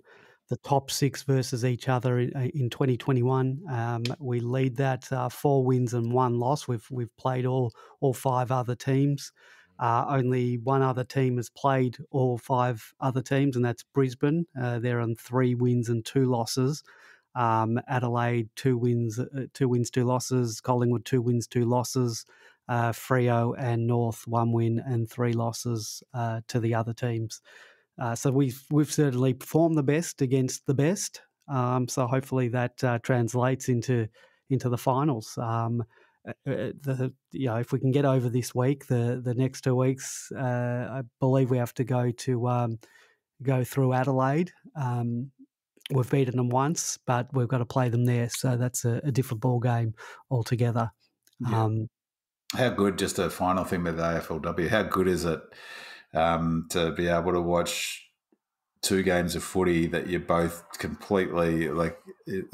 top 6 versus each other in 2021. We lead that 4 wins and 1 loss. We've played all 5 other teams. Only one other team has played all 5 other teams, and that's Brisbane. They're on 3 wins and 2 losses. Adelaide 2 wins, 2 losses. Collingwood 2 wins, 2 losses. Freo and North 1 win and 3 losses to the other teams. So we've certainly performed the best against the best. So hopefully that translates into the finals. If we can get over this week, the next 2 weeks, I believe we have to go through Adelaide. We've beaten them once, but we've got to play them there, so that's a different ball game altogether. Yeah. How good? Just a final thing with the AFLW. How good is it to be able to watch 2 games of footy that you're both completely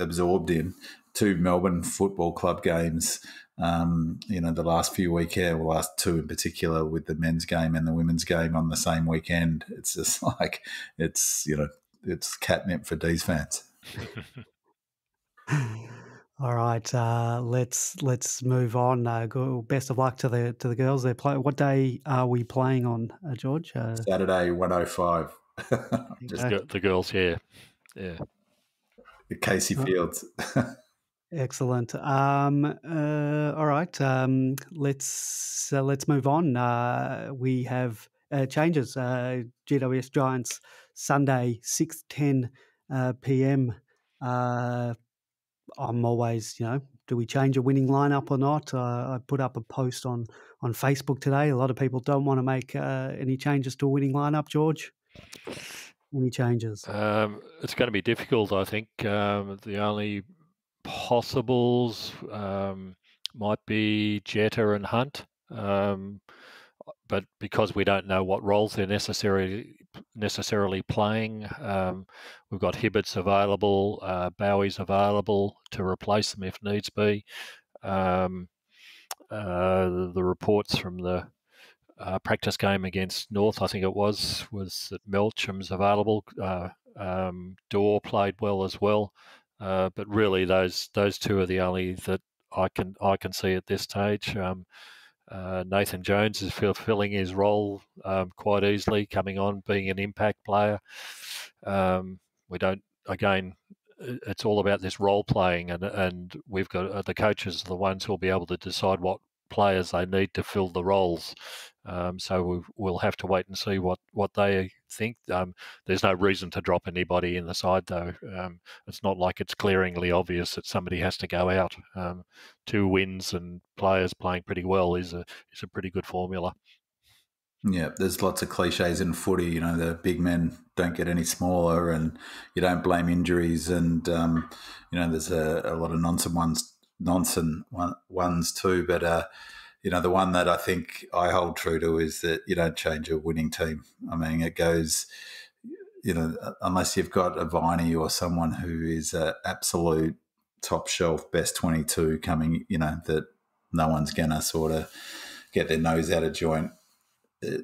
absorbed in? 2 Melbourne Football Club games. The last few weekends, last 2 in particular, with the men's game and the women's game on the same weekend. It's just like it's catnip for D's fans. All right, let's move on. Best of luck to the girls. What day are we playing on, George? Saturday, 1:05. The girls, yeah. Casey Fields. Excellent. All right. Let's move on. We have changes. GWS Giants Sunday 6:10 p.m. I'm always, do we change a winning lineup or not? I put up a post on Facebook today. A lot of people don't want to make any changes to a winning lineup. George, any changes? It's going to be difficult, I think. The only possibles might be Jetta and Hunt, but because we don't know what roles they're necessarily playing, we've got Hibberts available, Bowie's available to replace them if needs be. The reports from the practice game against North, I think it was that Melcham's available. Dorr played well as well. But really, those 2 are the only that I can see at this stage. Nathan Jones is fulfilling his role quite easily, coming on, being an impact player. We don't, again, it's all about this role playing, and we've got the coaches are the ones who will be able to decide what players they need to fill the roles. So we'll have to wait and see what they think. There's no reason to drop anybody in the side, though. It's not like it's glaringly obvious that somebody has to go out. 2 wins and players playing pretty well is a pretty good formula. Yeah, there's lots of cliches in footy. You know, the big men don't get any smaller, and you don't blame injuries. And you know, there's a lot of nonsense ones too. But you know, the one that I think I hold true to is that you don't change a winning team. I mean, it goes. You know, unless you've got a Viney or someone who is an absolute top shelf best 22 coming, you know, that no one's going to sort of get their nose out of joint.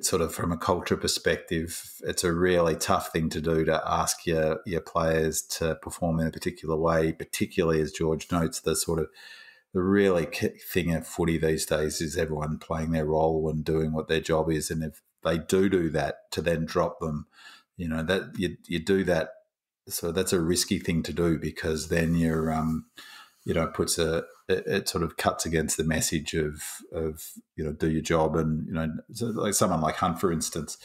Sort of from a culture perspective, it's a really tough thing to do, to ask your players to perform in a particular way, particularly as George notes, the really thing at footy these days is everyone playing their role and doing what their job is. And if they do that, to then drop them, you know, that you do that. So that's a risky thing to do, because then you're, you know, it sort of cuts against the message of, you know, do your job. And, you know, so like someone like Hunt, for instance,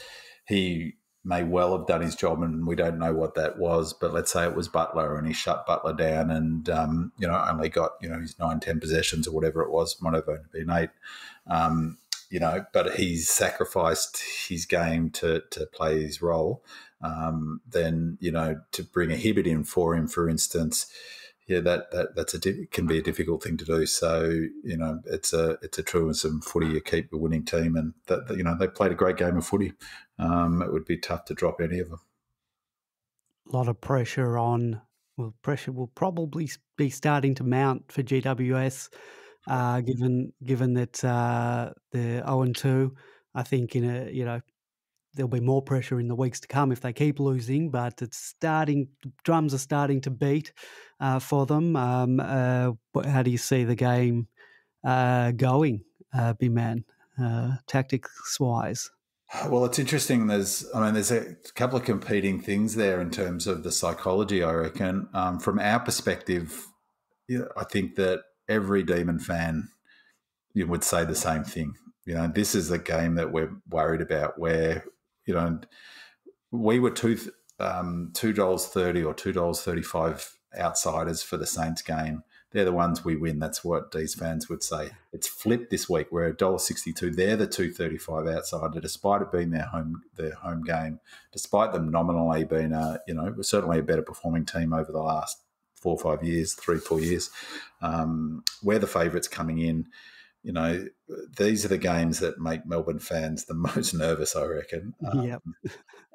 he may well have done his job and we don't know what that was, but let's say it was Butler and he shut Butler down and, you know, only got, you know, his 9-10 possessions or whatever it was, might have only been 8. You know, but he's sacrificed his game to play his role. Then, you know, to bring a Hibbert in for him, for instance, yeah, that's can be a difficult thing to do. So, you know, it's a truism footy. You keep a winning team, and that, you know, they played a great game of footy. It would be tough to drop any of them. A lot of pressure on. Well, pressure will probably be starting to mount for GWS, given that they're 0-2. I think there'll be more pressure in the weeks to come if they keep losing, but drums are starting to beat for them. How do you see the game going, B-Man, tactics-wise? Well, it's interesting. There's a couple of competing things there in terms of the psychology, I reckon. From our perspective, I think that every Demon fan would say the same thing. You know, this is a game that we're worried about, where, you know, we were $2.30 or $2.35 outsiders for the Saints game. They're the ones we win. That's what these fans would say. It's flipped this week. We're $1.62. They're the $2.35 outsider, despite it being their home game, despite them nominally being certainly a better performing team over the last 4 or 5 years, 3-4 years. We're the favourites coming in. You know, these are the games that make Melbourne fans the most nervous, I reckon. Yep.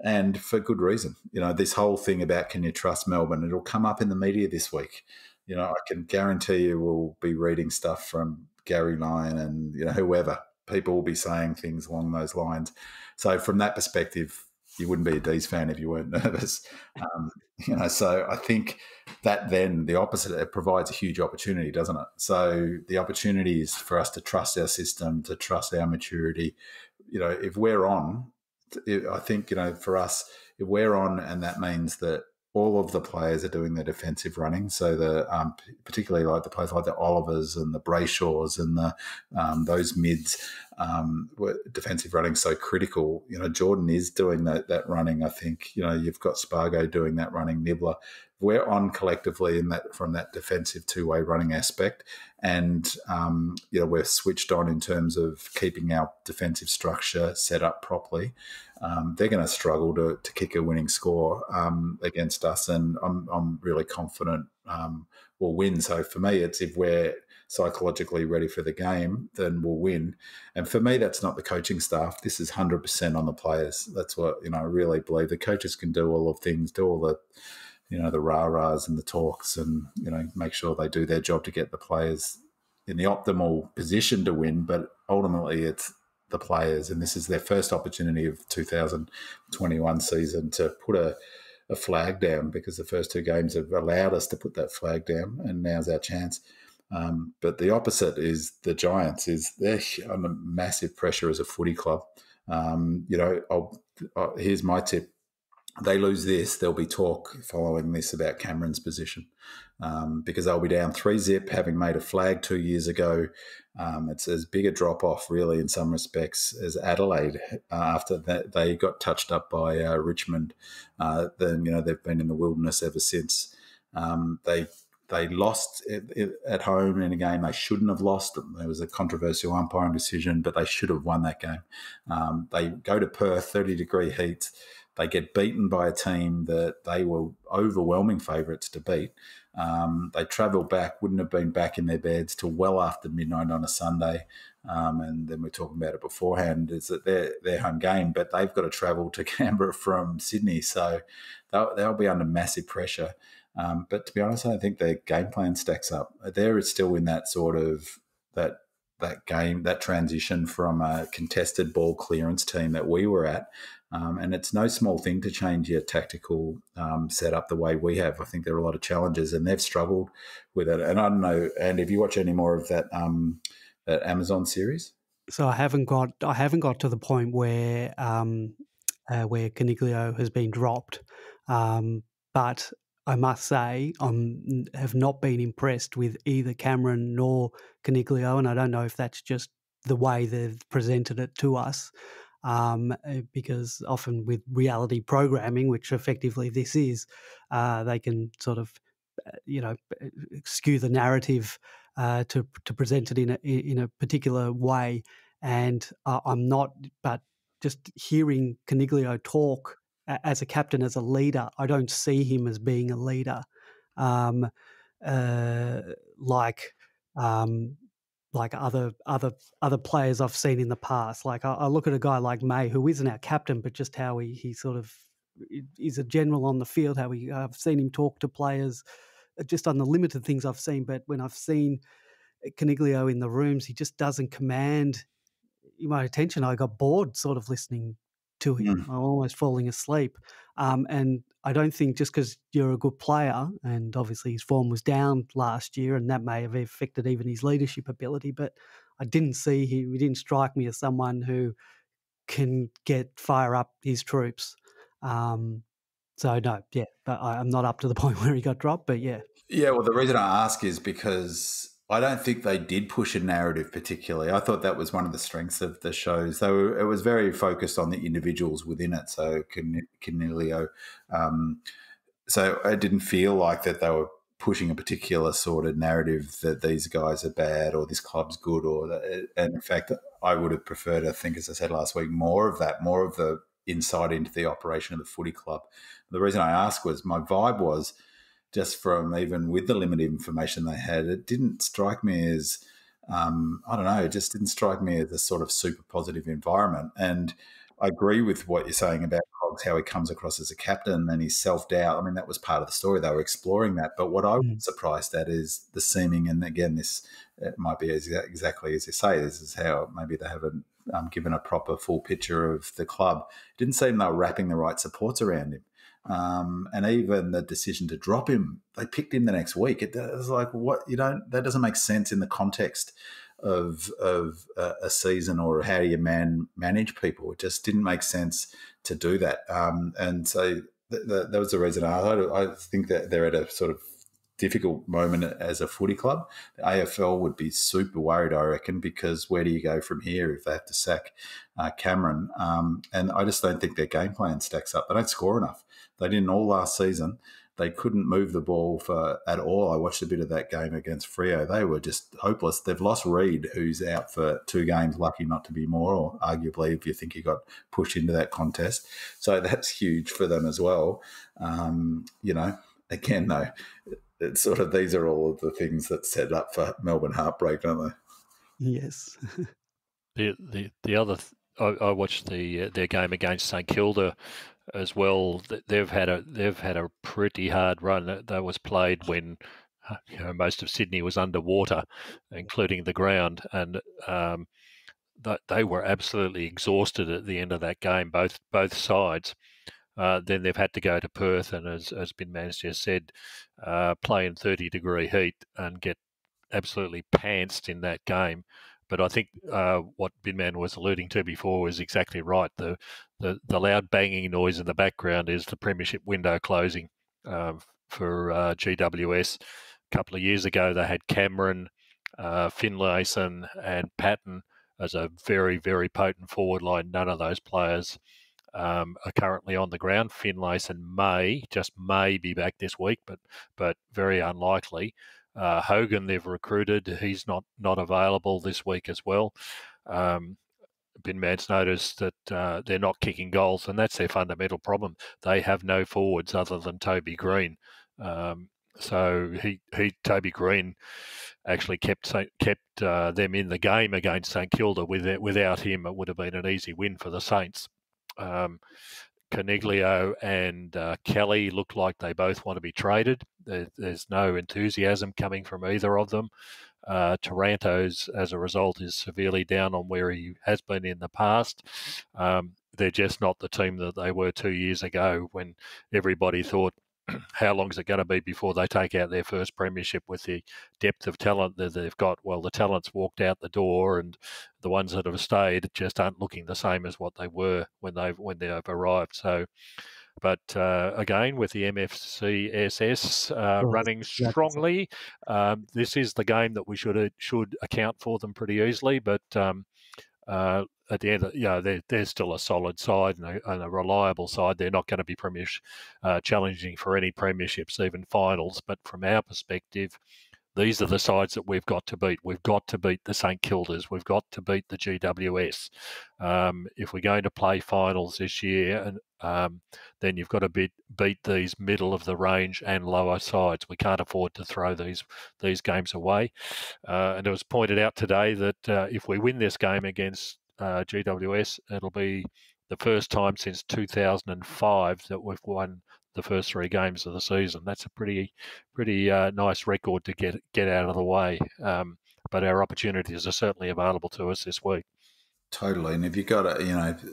And for good reason. You know, this whole thing about can you trust Melbourne, it'll come up in the media this week. You know, I can guarantee you we'll be reading stuff from Gary Lyon and, you know, whoever. People will be saying things along those lines. So from that perspective, you wouldn't be a D's fan if you weren't nervous. You know, so I think that then the opposite, it provides a huge opportunity, doesn't it? So the opportunity is for us to trust our system, to trust our maturity. You know, if we're on, I think, you know, for us, if we're on, and that means that all of the players are doing the defensive running. So the particularly like the players like the Olivers and the Brayshaws and the those mids, defensive running so critical. You know, Jordan is doing that running. I think, you know, you've got Spargo doing that running, Nibbler. We're on collectively in that, from that defensive two-way running aspect, and you know, we're switched on in terms of keeping our defensive structure set up properly. They're going to struggle to kick a winning score against us, and I'm really confident we'll win. So for me, it's if we're psychologically ready for the game, then we'll win. And for me, that's not the coaching staff. This is 100% on the players. That's what, you know, I really believe. The coaches can do all of things, do all the, you know, the rah-rahs and the talks, and, you know, make sure they do their job to get the players in the optimal position to win. But ultimately, it's the players, and this is their first opportunity of 2021 season to put a flag down, because the first 2 games have allowed us to put that flag down, and now's our chance. But the opposite is the Giants. They're under massive pressure as a footy club. You know, here's my tip. They lose this, there'll be talk following this about Cameron's position, because they'll be down 3-0, having made a flag 2 years ago. It's as big a drop-off, really, in some respects, as Adelaide. After that, they got touched up by Richmond. Then, you know, they've been in the wilderness ever since. They they lost at home in a game they shouldn't have lost. There was a controversial umpiring decision, but they should have won that game. They go to Perth, 30-degree heat. They get beaten by a team that they were overwhelming favourites to beat. They travel back, wouldn't have been back in their beds till well after midnight on a Sunday. And then we're talking about it beforehand, is that their home game, but they've got to travel to Canberra from Sydney. So they'll be under massive pressure. But to be honest, I don't think their game plan stacks up. They're still in that sort of that game, that transition from a contested ball clearance team that we were at. And it's no small thing to change your tactical setup the way we have. I think there are a lot of challenges, and they've struggled with it. And I don't know, and if you watch any more of that Amazon series? So I haven't got to the point where Caniglio has been dropped, but I must say I have not been impressed with either Cameron nor Caniglio, and I don't know if that's just the way they've presented it to us, because often with reality programming, which effectively this is, they can sort of skew the narrative to present it in a particular way, and I'm not, but just hearing Caniglio talk as a captain, as a leader, I don't see him as being a leader, like other players I've seen in the past. Like I look at a guy like May, who isn't our captain, but just how he sort of is a general on the field. How I've seen him talk to players, just on the limited things I've seen. But when I've seen Caniglio in the rooms, he just doesn't command my attention. I got bored sort of listening to him. I'm almost falling asleep. And I don't think just because you're a good player, and obviously his form was down last year, and that may have affected even his leadership ability, but I didn't see him. He didn't strike me as someone who can fire up his troops. So no, yeah, but I'm not up to the point where he got dropped, but yeah. Yeah, well, the reason I ask is because I don't think they did push a narrative particularly. I thought that was one of the strengths of the shows. So it was very focused on the individuals within it. So Caniglio, so it didn't feel like that they were pushing a particular sort of narrative that these guys are bad or this club's good, and in fact, I would have preferred, I think, as I said last week, more of the insight into the operation of the footy club. The reason I asked was my vibe was, just from even with the limited information they had, it didn't strike me as, I don't know, it just didn't strike me as a sort of super positive environment. And I agree with what you're saying about Cogs, how he comes across as a captain and his self-doubt. I mean, that was part of the story. They were exploring that. But what I was surprised at is the seeming, and again, it might be exactly as you say, this is how maybe they haven't given a proper full picture of the club. It didn't seem they were wrapping the right supports around him. And even the decision to drop him, they picked him the next week. It was like, that doesn't make sense in the context of a season or how you manage people. It just didn't make sense to do that. And so that was the reason I think that they're at a sort of difficult moment as a footy club. The AFL would be super worried, I reckon, because where do you go from here if they have to sack Cameron? And I just don't think their game plan stacks up. They don't score enough. They didn't all last season. They couldn't move the ball at all. I watched a bit of that game against Freo. They were just hopeless. They've lost Reid, who's out for 2 games, lucky not to be more, or arguably if you think he got pushed into that contest. So that's huge for them as well. Again, though, it's sort of, these are all of the things that set up for Melbourne heartbreak, don't they? Yes. The other, I watched their game against St Kilda as well. They've had a pretty hard run. That was played when most of Sydney was underwater, including the ground, and they were absolutely exhausted at the end of that game, both sides. Then they've had to go to Perth, and as Binman just said, play in 30-degree heat and get absolutely pantsed in that game. But I think what Binman was alluding to before was exactly right. The loud banging noise in the background is the premiership window closing for GWS. A couple of years ago, they had Cameron, Finlayson and Patton as a very, very potent forward line. None of those players are currently on the ground. Finlayson just may be back this week, but very unlikely. Hogan they've recruited. He's not available this week as well. Binman's noticed that they're not kicking goals, and that's their fundamental problem. They have no forwards other than Toby Green. So Toby Green actually kept them in the game against St Kilda. Without him, it would have been an easy win for the Saints. Coniglio and Kelly look like they both want to be traded. There's no enthusiasm coming from either of them. Taranto's, as a result, is severely down on where he has been in the past. They're just not the team that they were 2 years ago when everybody thought, how long is it going to be before they take out their first premiership with the depth of talent that they've got? Well, the talent's walked out the door, and the ones that have stayed just aren't looking the same as what they were when they've arrived. So, but again, with the MFCSS running strongly, this is the game that we should account for them pretty easily. But at the end, they're still a solid side and a reliable side. They're not going to be challenging for any premierships, even finals. But from our perspective, these are the sides that we've got to beat. We've got to beat the St Kildas. We've got to beat the GWS. If we're going to play finals this year, and then you've got to beat these middle of the range and lower sides. We can't afford to throw these games away. And it was pointed out today that if we win this game against GWS, it'll be the first time since 2005 that we've won the first 3 games of the season. That's a pretty nice record to get out of the way. But our opportunities are certainly available to us this week. Totally. And if you've got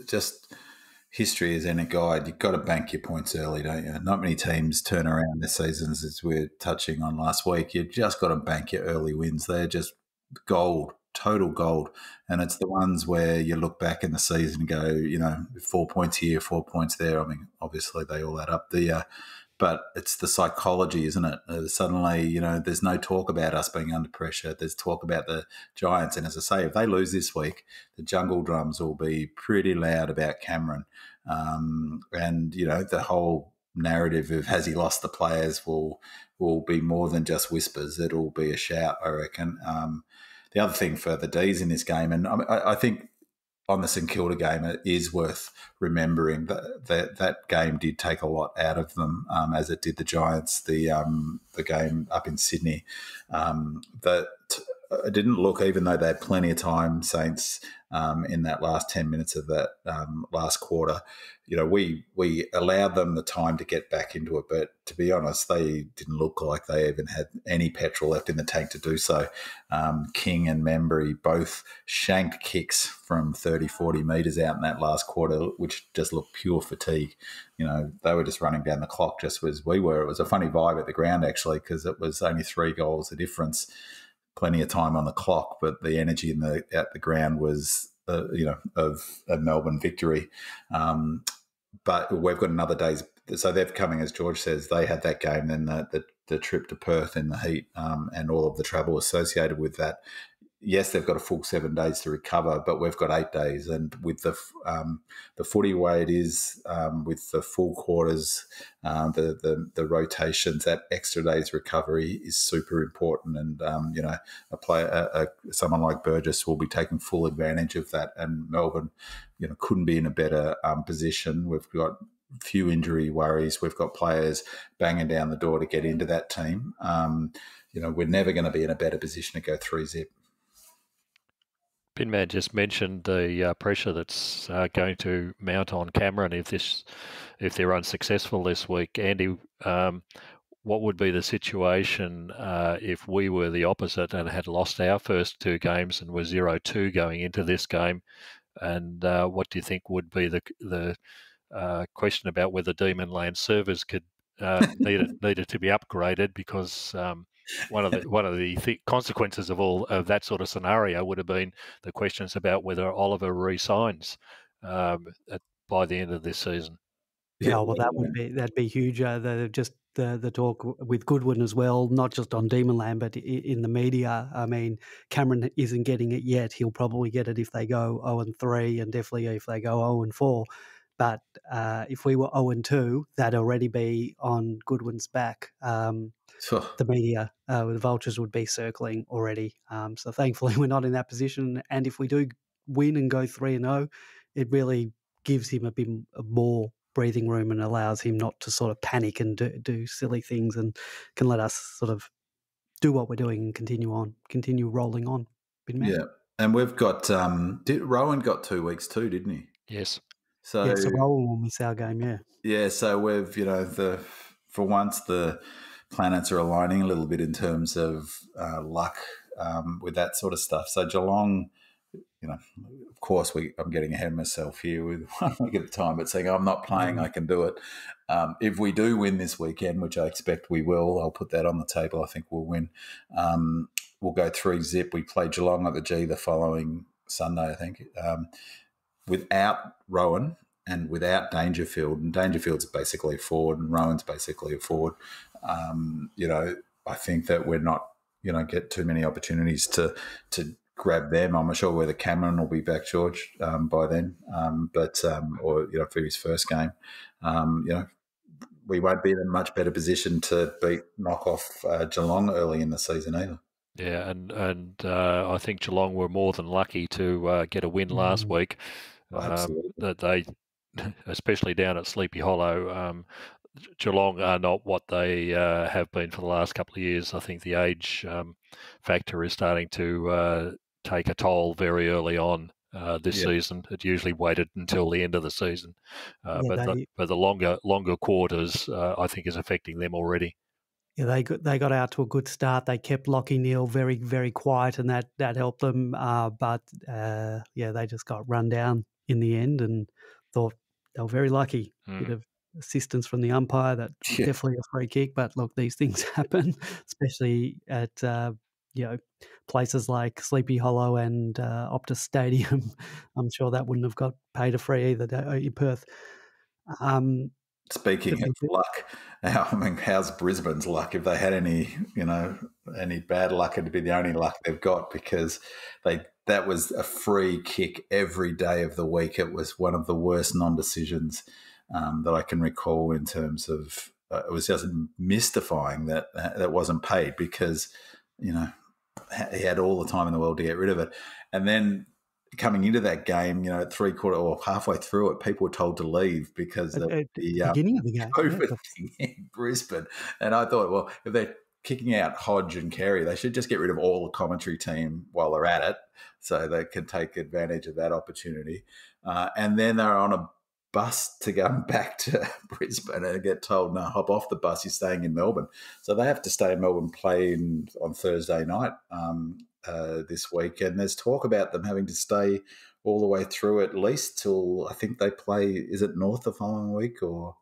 just history is any guide, you've got to bank your points early, don't you? Not many teams turn around their seasons, as we're touching on last week. You've just got to bank your early wins. They're just gold. Total gold. And it's the ones where you look back in the season and go, 4 points here, 4 points there. I mean, obviously they all add up. But it's the psychology, isn't it? Suddenly, there's no talk about us being under pressure. There's talk about the Giants. And as I say, if they lose this week, the jungle drums will be pretty loud about Cameron. And, the whole narrative of has he lost the players will be more than just whispers. It'll be a shout, I reckon. The other thing for the D's in this game, and I think on the St Kilda game, it is worth remembering that game did take a lot out of them, as it did the Giants, the game up in Sydney. That it didn't look, even though they had plenty of time, Saints, in that last 10 minutes of that last quarter, we allowed them the time to get back into it. But to be honest, they didn't look like they even had any petrol left in the tank to do so. King and Membry both shanked kicks from 30, 40 metres out in that last quarter, which just looked pure fatigue. They were just running down the clock just as we were. It was a funny vibe at the ground, actually, because it was only 3 goals the difference. Plenty of time on the clock, but the energy at the ground was, of a Melbourne victory. But we've got another day's. So they're coming, as George says, they had that game, then the trip to Perth in the heat, and all of the travel associated with that. Yes, they've got a full 7 days to recover, but we've got 8 days. And with the footy way it is, with the full quarters, the rotations, that extra day's recovery is super important. And someone like Burgess will be taking full advantage of that. And Melbourne, couldn't be in a better position. We've got few injury worries. We've got players banging down the door to get into that team. We're never going to be in a better position to go 3-zip. Pinman just mentioned the pressure that's going to mount on Cameron if they're unsuccessful this week. Andy, what would be the situation if we were the opposite and had lost our first 2 games and were 0-2 going into this game? And what do you think would be the question about whether Demon Land servers could needed to be upgraded, because one of the consequences of that sort of scenario would have been the questions about whether Oliver re-signs by the end of this season. Yeah, well, that'd be huge. The talk with Goodwin as well, not just on Demonland, but in the media. I mean, Cameron isn't getting it yet. He'll probably get it if they go 0-3, and definitely if they go 0-4. But if we were 0-2, that'd already be on Goodwin's back. The media, the vultures would be circling already. So thankfully, we're not in that position. And if we do win and go 3-0, it really gives him a bit more breathing room and allows him not to sort of panic and do silly things, and can let us sort of do what we're doing and continue rolling on. Yeah, and we've got Rowan got 2 weeks too, didn't he? Yes. So Rowan will miss our game. Yeah. So we've for once the planets are aligning a little bit in terms of luck with that sort of stuff. So Geelong, of course, I'm getting ahead of myself here with 1 week at a time, but saying I'm not playing, I can do it. If we do win this weekend, which I expect we will, I'll put that on the table. I think we'll win. We'll go 3-0. We play Geelong at the G the following Sunday, I think, without Rowan and without Dangerfield. And Dangerfield's basically a forward and Rowan's basically a forward. I think that we're not, get too many opportunities to grab them. I'm not sure whether Cameron will be back, George, by then, or for his first game. We won't be in a much better position to knock off Geelong early in the season either. Yeah, and I think Geelong were more than lucky to get a win last week. That they, especially down at Sleepy Hollow, Geelong are not what they have been for the last couple of years. I think the age factor is starting to take a toll very early on this season. It usually waited until the end of the season, but the longer quarters, I think, is affecting them already. Yeah, they got out to a good start. They kept Lockie Neal very, very quiet, and that helped them. But they just got run down in the end, and thought they were very lucky. Bit of assistance from the umpire. That definitely a free kick. But look, these things happen, especially at places like Sleepy Hollow and Optus Stadium. I'm sure that wouldn't have got paid a free either in Perth. Speaking of luck, how's Brisbane's luck? If they had any bad luck, it'd be the only luck they've got, because that was a free kick every day of the week. It was one of the worst non-decisions that I can recall in terms of it was just mystifying that wasn't paid, because he had all the time in the world to get rid of it. And then coming into that game, at three-quarter or halfway through it, people were told to leave because of the beginning of the game, COVID thing in Brisbane. And I thought, well, if they're kicking out Hodge and Carey, they should just get rid of all the commentary team while they're at it, so they can take advantage of that opportunity. And then they're on a bus to go back to Brisbane and get told, no, hop off the bus, you're staying in Melbourne. So they have to stay in Melbourne, play on Thursday night this week. And there's talk about them having to stay all the way through at least till, I think they play, is it North the following week or?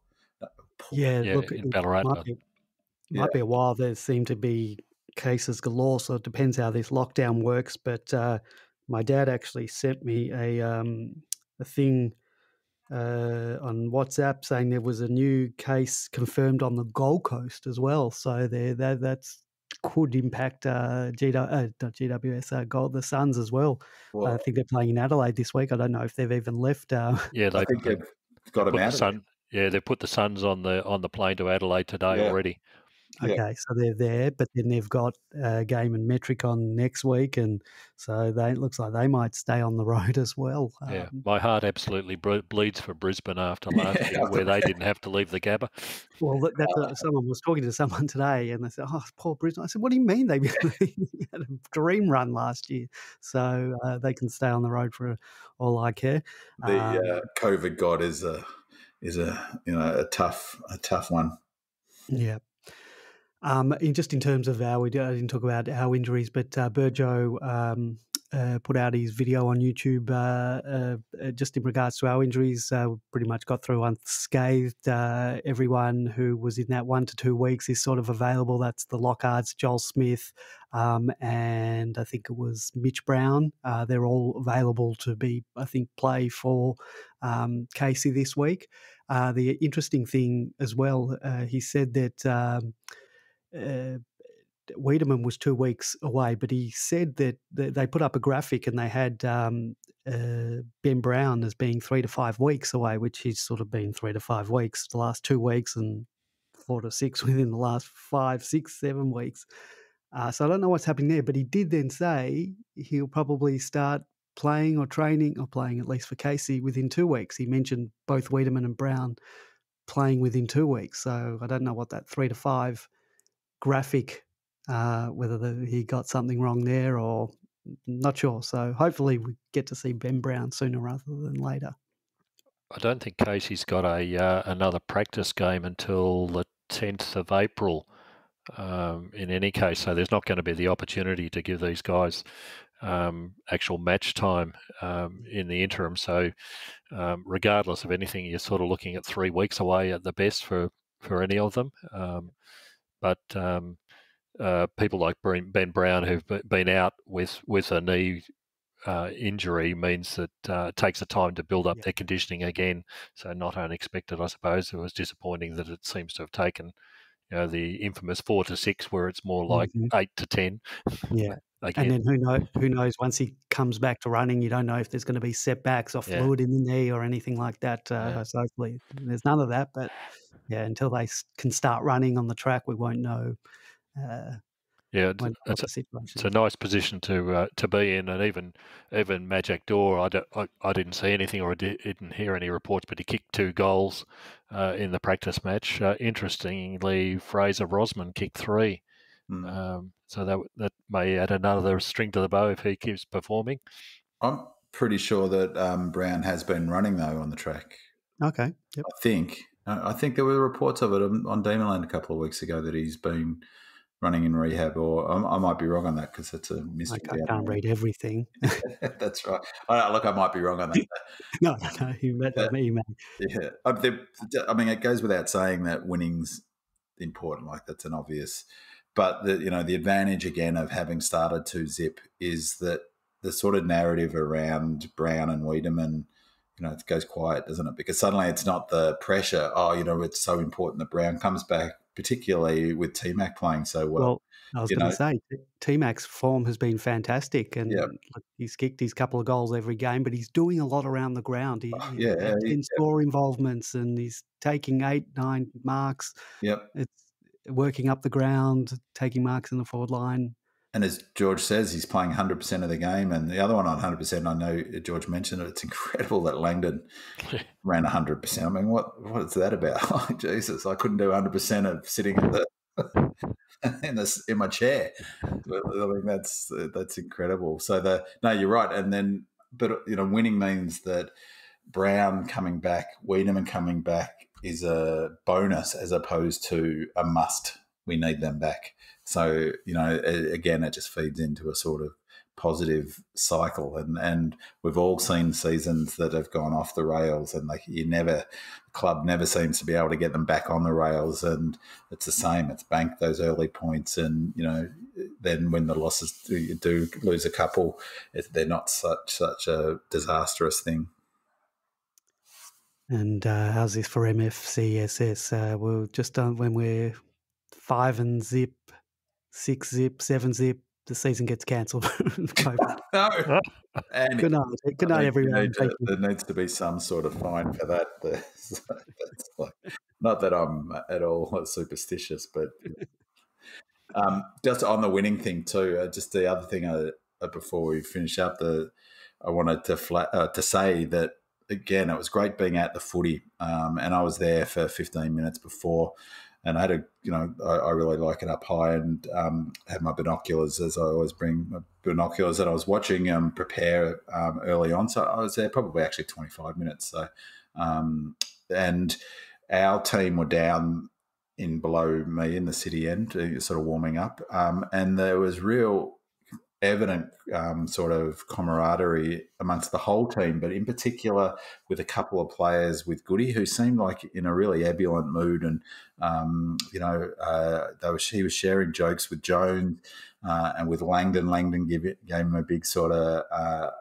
Look, in Ballarat. Might be a while. There seem to be cases galore, so it depends how this lockdown works. But my dad actually sent me a thing on WhatsApp saying there was a new case confirmed on the Gold Coast as well. So that's could impact not GWS, the Suns as well. I think they're playing in Adelaide this week. I don't know if they've even left. I think they've got them out. They put the Suns on the plane to Adelaide today already. Okay, so they're there, but then they've got a game in Metricon next week, and so it looks like they might stay on the road as well. My heart absolutely bleeds for Brisbane after last year, where they didn't have to leave the Gabba. Well, someone was talking to someone today, and they said, "Oh, poor Brisbane." I said, "What do you mean they had a dream run last year?" So they can stay on the road for all I care. The COVID god is a tough one. Yeah. Just in terms of I didn't talk about our injuries, but Burjo put out his video on YouTube just in regards to our injuries. Pretty much got through unscathed. Everyone who was in that 1 to 2 weeks is sort of available. That's the Lockharts, Joel Smith, and I think it was Mitch Brown. They're all available to play for Casey this week. The interesting thing as well, he said that Wiedemann was 2 weeks away, but he said that they put up a graphic and they had Ben Brown as being 3 to 5 weeks away, which he's sort of been 3 to 5 weeks, the last 2 weeks, and 4 to 6 within the last 5, 6, 7 weeks. So I don't know what's happening there, but he did then say he'll probably start playing or training, or playing at least for Casey, within 2 weeks. He mentioned both Wiedemann and Brown playing within 2 weeks. So I don't know what that 3 to 5 graphic, whether he got something wrong there or not sure. So hopefully we get to see Ben Brown sooner rather than later. I don't think Casey's got another practice game until the 10th of April. In any case, so there's not going to be the opportunity to give these guys actual match time in the interim. So regardless of anything, you're sort of looking at 3 weeks away at the best for any of them. But people like Ben Brown, who've been out with a knee injury, means that it takes the time to build up their conditioning again. So not unexpected, I suppose. It was disappointing that it seems to have taken the infamous 4 to 6, where it's more like 8 to 10. Yeah. Again. And then who knows, once he comes back to running, you don't know if there's going to be setbacks or fluid in the knee or anything like that. So hopefully there's none of that. But until they can start running on the track, we won't know. It's a nice position to be in, and even Majak Dor, I didn't see anything, or I didn't hear any reports, but he kicked 2 goals in the practice match. Interestingly, Fraser Rosman kicked 3, so that may add another string to the bow if he keeps performing. I'm pretty sure that Brown has been running though on the track. Okay, yep. I think there were reports of it on Demonland a couple of weeks ago that he's been running in rehab, or I might be wrong on that because it's a mystery. I can't read everything. That's right. Look, I might be wrong on that. No, you met me, man. Yeah, I mean, it goes without saying that winning's important. Like, that's an obvious. But the advantage again of having started 2-0 is that the sort of narrative around Brown and Wiedemann, it goes quiet, doesn't it? Because suddenly it's not the pressure. It's so important that Brown comes back, particularly with T-Mac playing so well. Well, I was going to say, T-Mac's form has been fantastic, and he's kicked his couple of goals every game, but he's doing a lot around the ground. He had 10 score involvements, and he's taking 8, 9 marks. Yep. It's working up the ground, taking marks in the forward line. And as George says, he's playing 100% of the game. And the other one on 100%, I know George mentioned it, it's incredible that Langdon ran 100%. I mean, what is that about? Oh, Jesus, I couldn't do 100% of sitting in my chair. I mean, that's incredible. So you're right. But winning means that Brown coming back, Wiedemann coming back is a bonus as opposed to a must. We need them back. So, again, it just feeds into a sort of positive cycle. And we've all seen seasons that have gone off the rails, and the club never seems to be able to get them back on the rails. And it's the same. It's bank those early points. And, then when the losses do lose a couple, they're not such a disastrous thing. And how's this for MFCSS? We're just done when we're 5-0, 6-0, 7-0. The season gets cancelled. No. Good night, everyone. There needs to be some sort of fine for that. Not that I'm at all superstitious, but just on the winning thing too. Just the other thing, before we finish up, I wanted to say that. Again, it was great being at the footy, and I was there for 15 minutes before, and I had I really like it up high, and had my binoculars, as I always bring my binoculars, and I was watching prepare early on, so I was there probably actually 25 minutes. So, and our team were down in below me in the city end, sort of warming up, and there was real evident sort of camaraderie amongst the whole team, but in particular with a couple of players with Goody who seemed like in a really ebullient mood, and he was sharing jokes with Jones and with Langdon. Langdon gave him a big sort of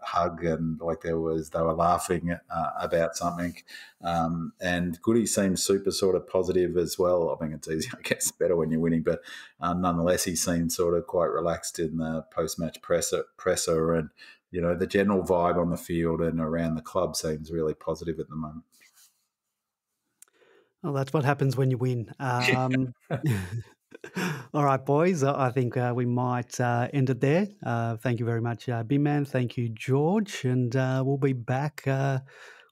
hug, and they were laughing about something, and Goody seemed super sort of positive as well. I mean, it's easy, I guess, better when you're winning, but nonetheless, he seemed sort of quite relaxed in the post-match presser, and the general vibe on the field and around the club seems really positive at the moment. Well, that's what happens when you win. All right, boys. I think we might end it there. Thank you very much, B-Man. Thank you, George. And we'll be back. We'll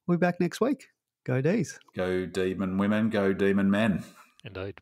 be back next week. Go D's. Go Demon women. Go Demon men. Indeed.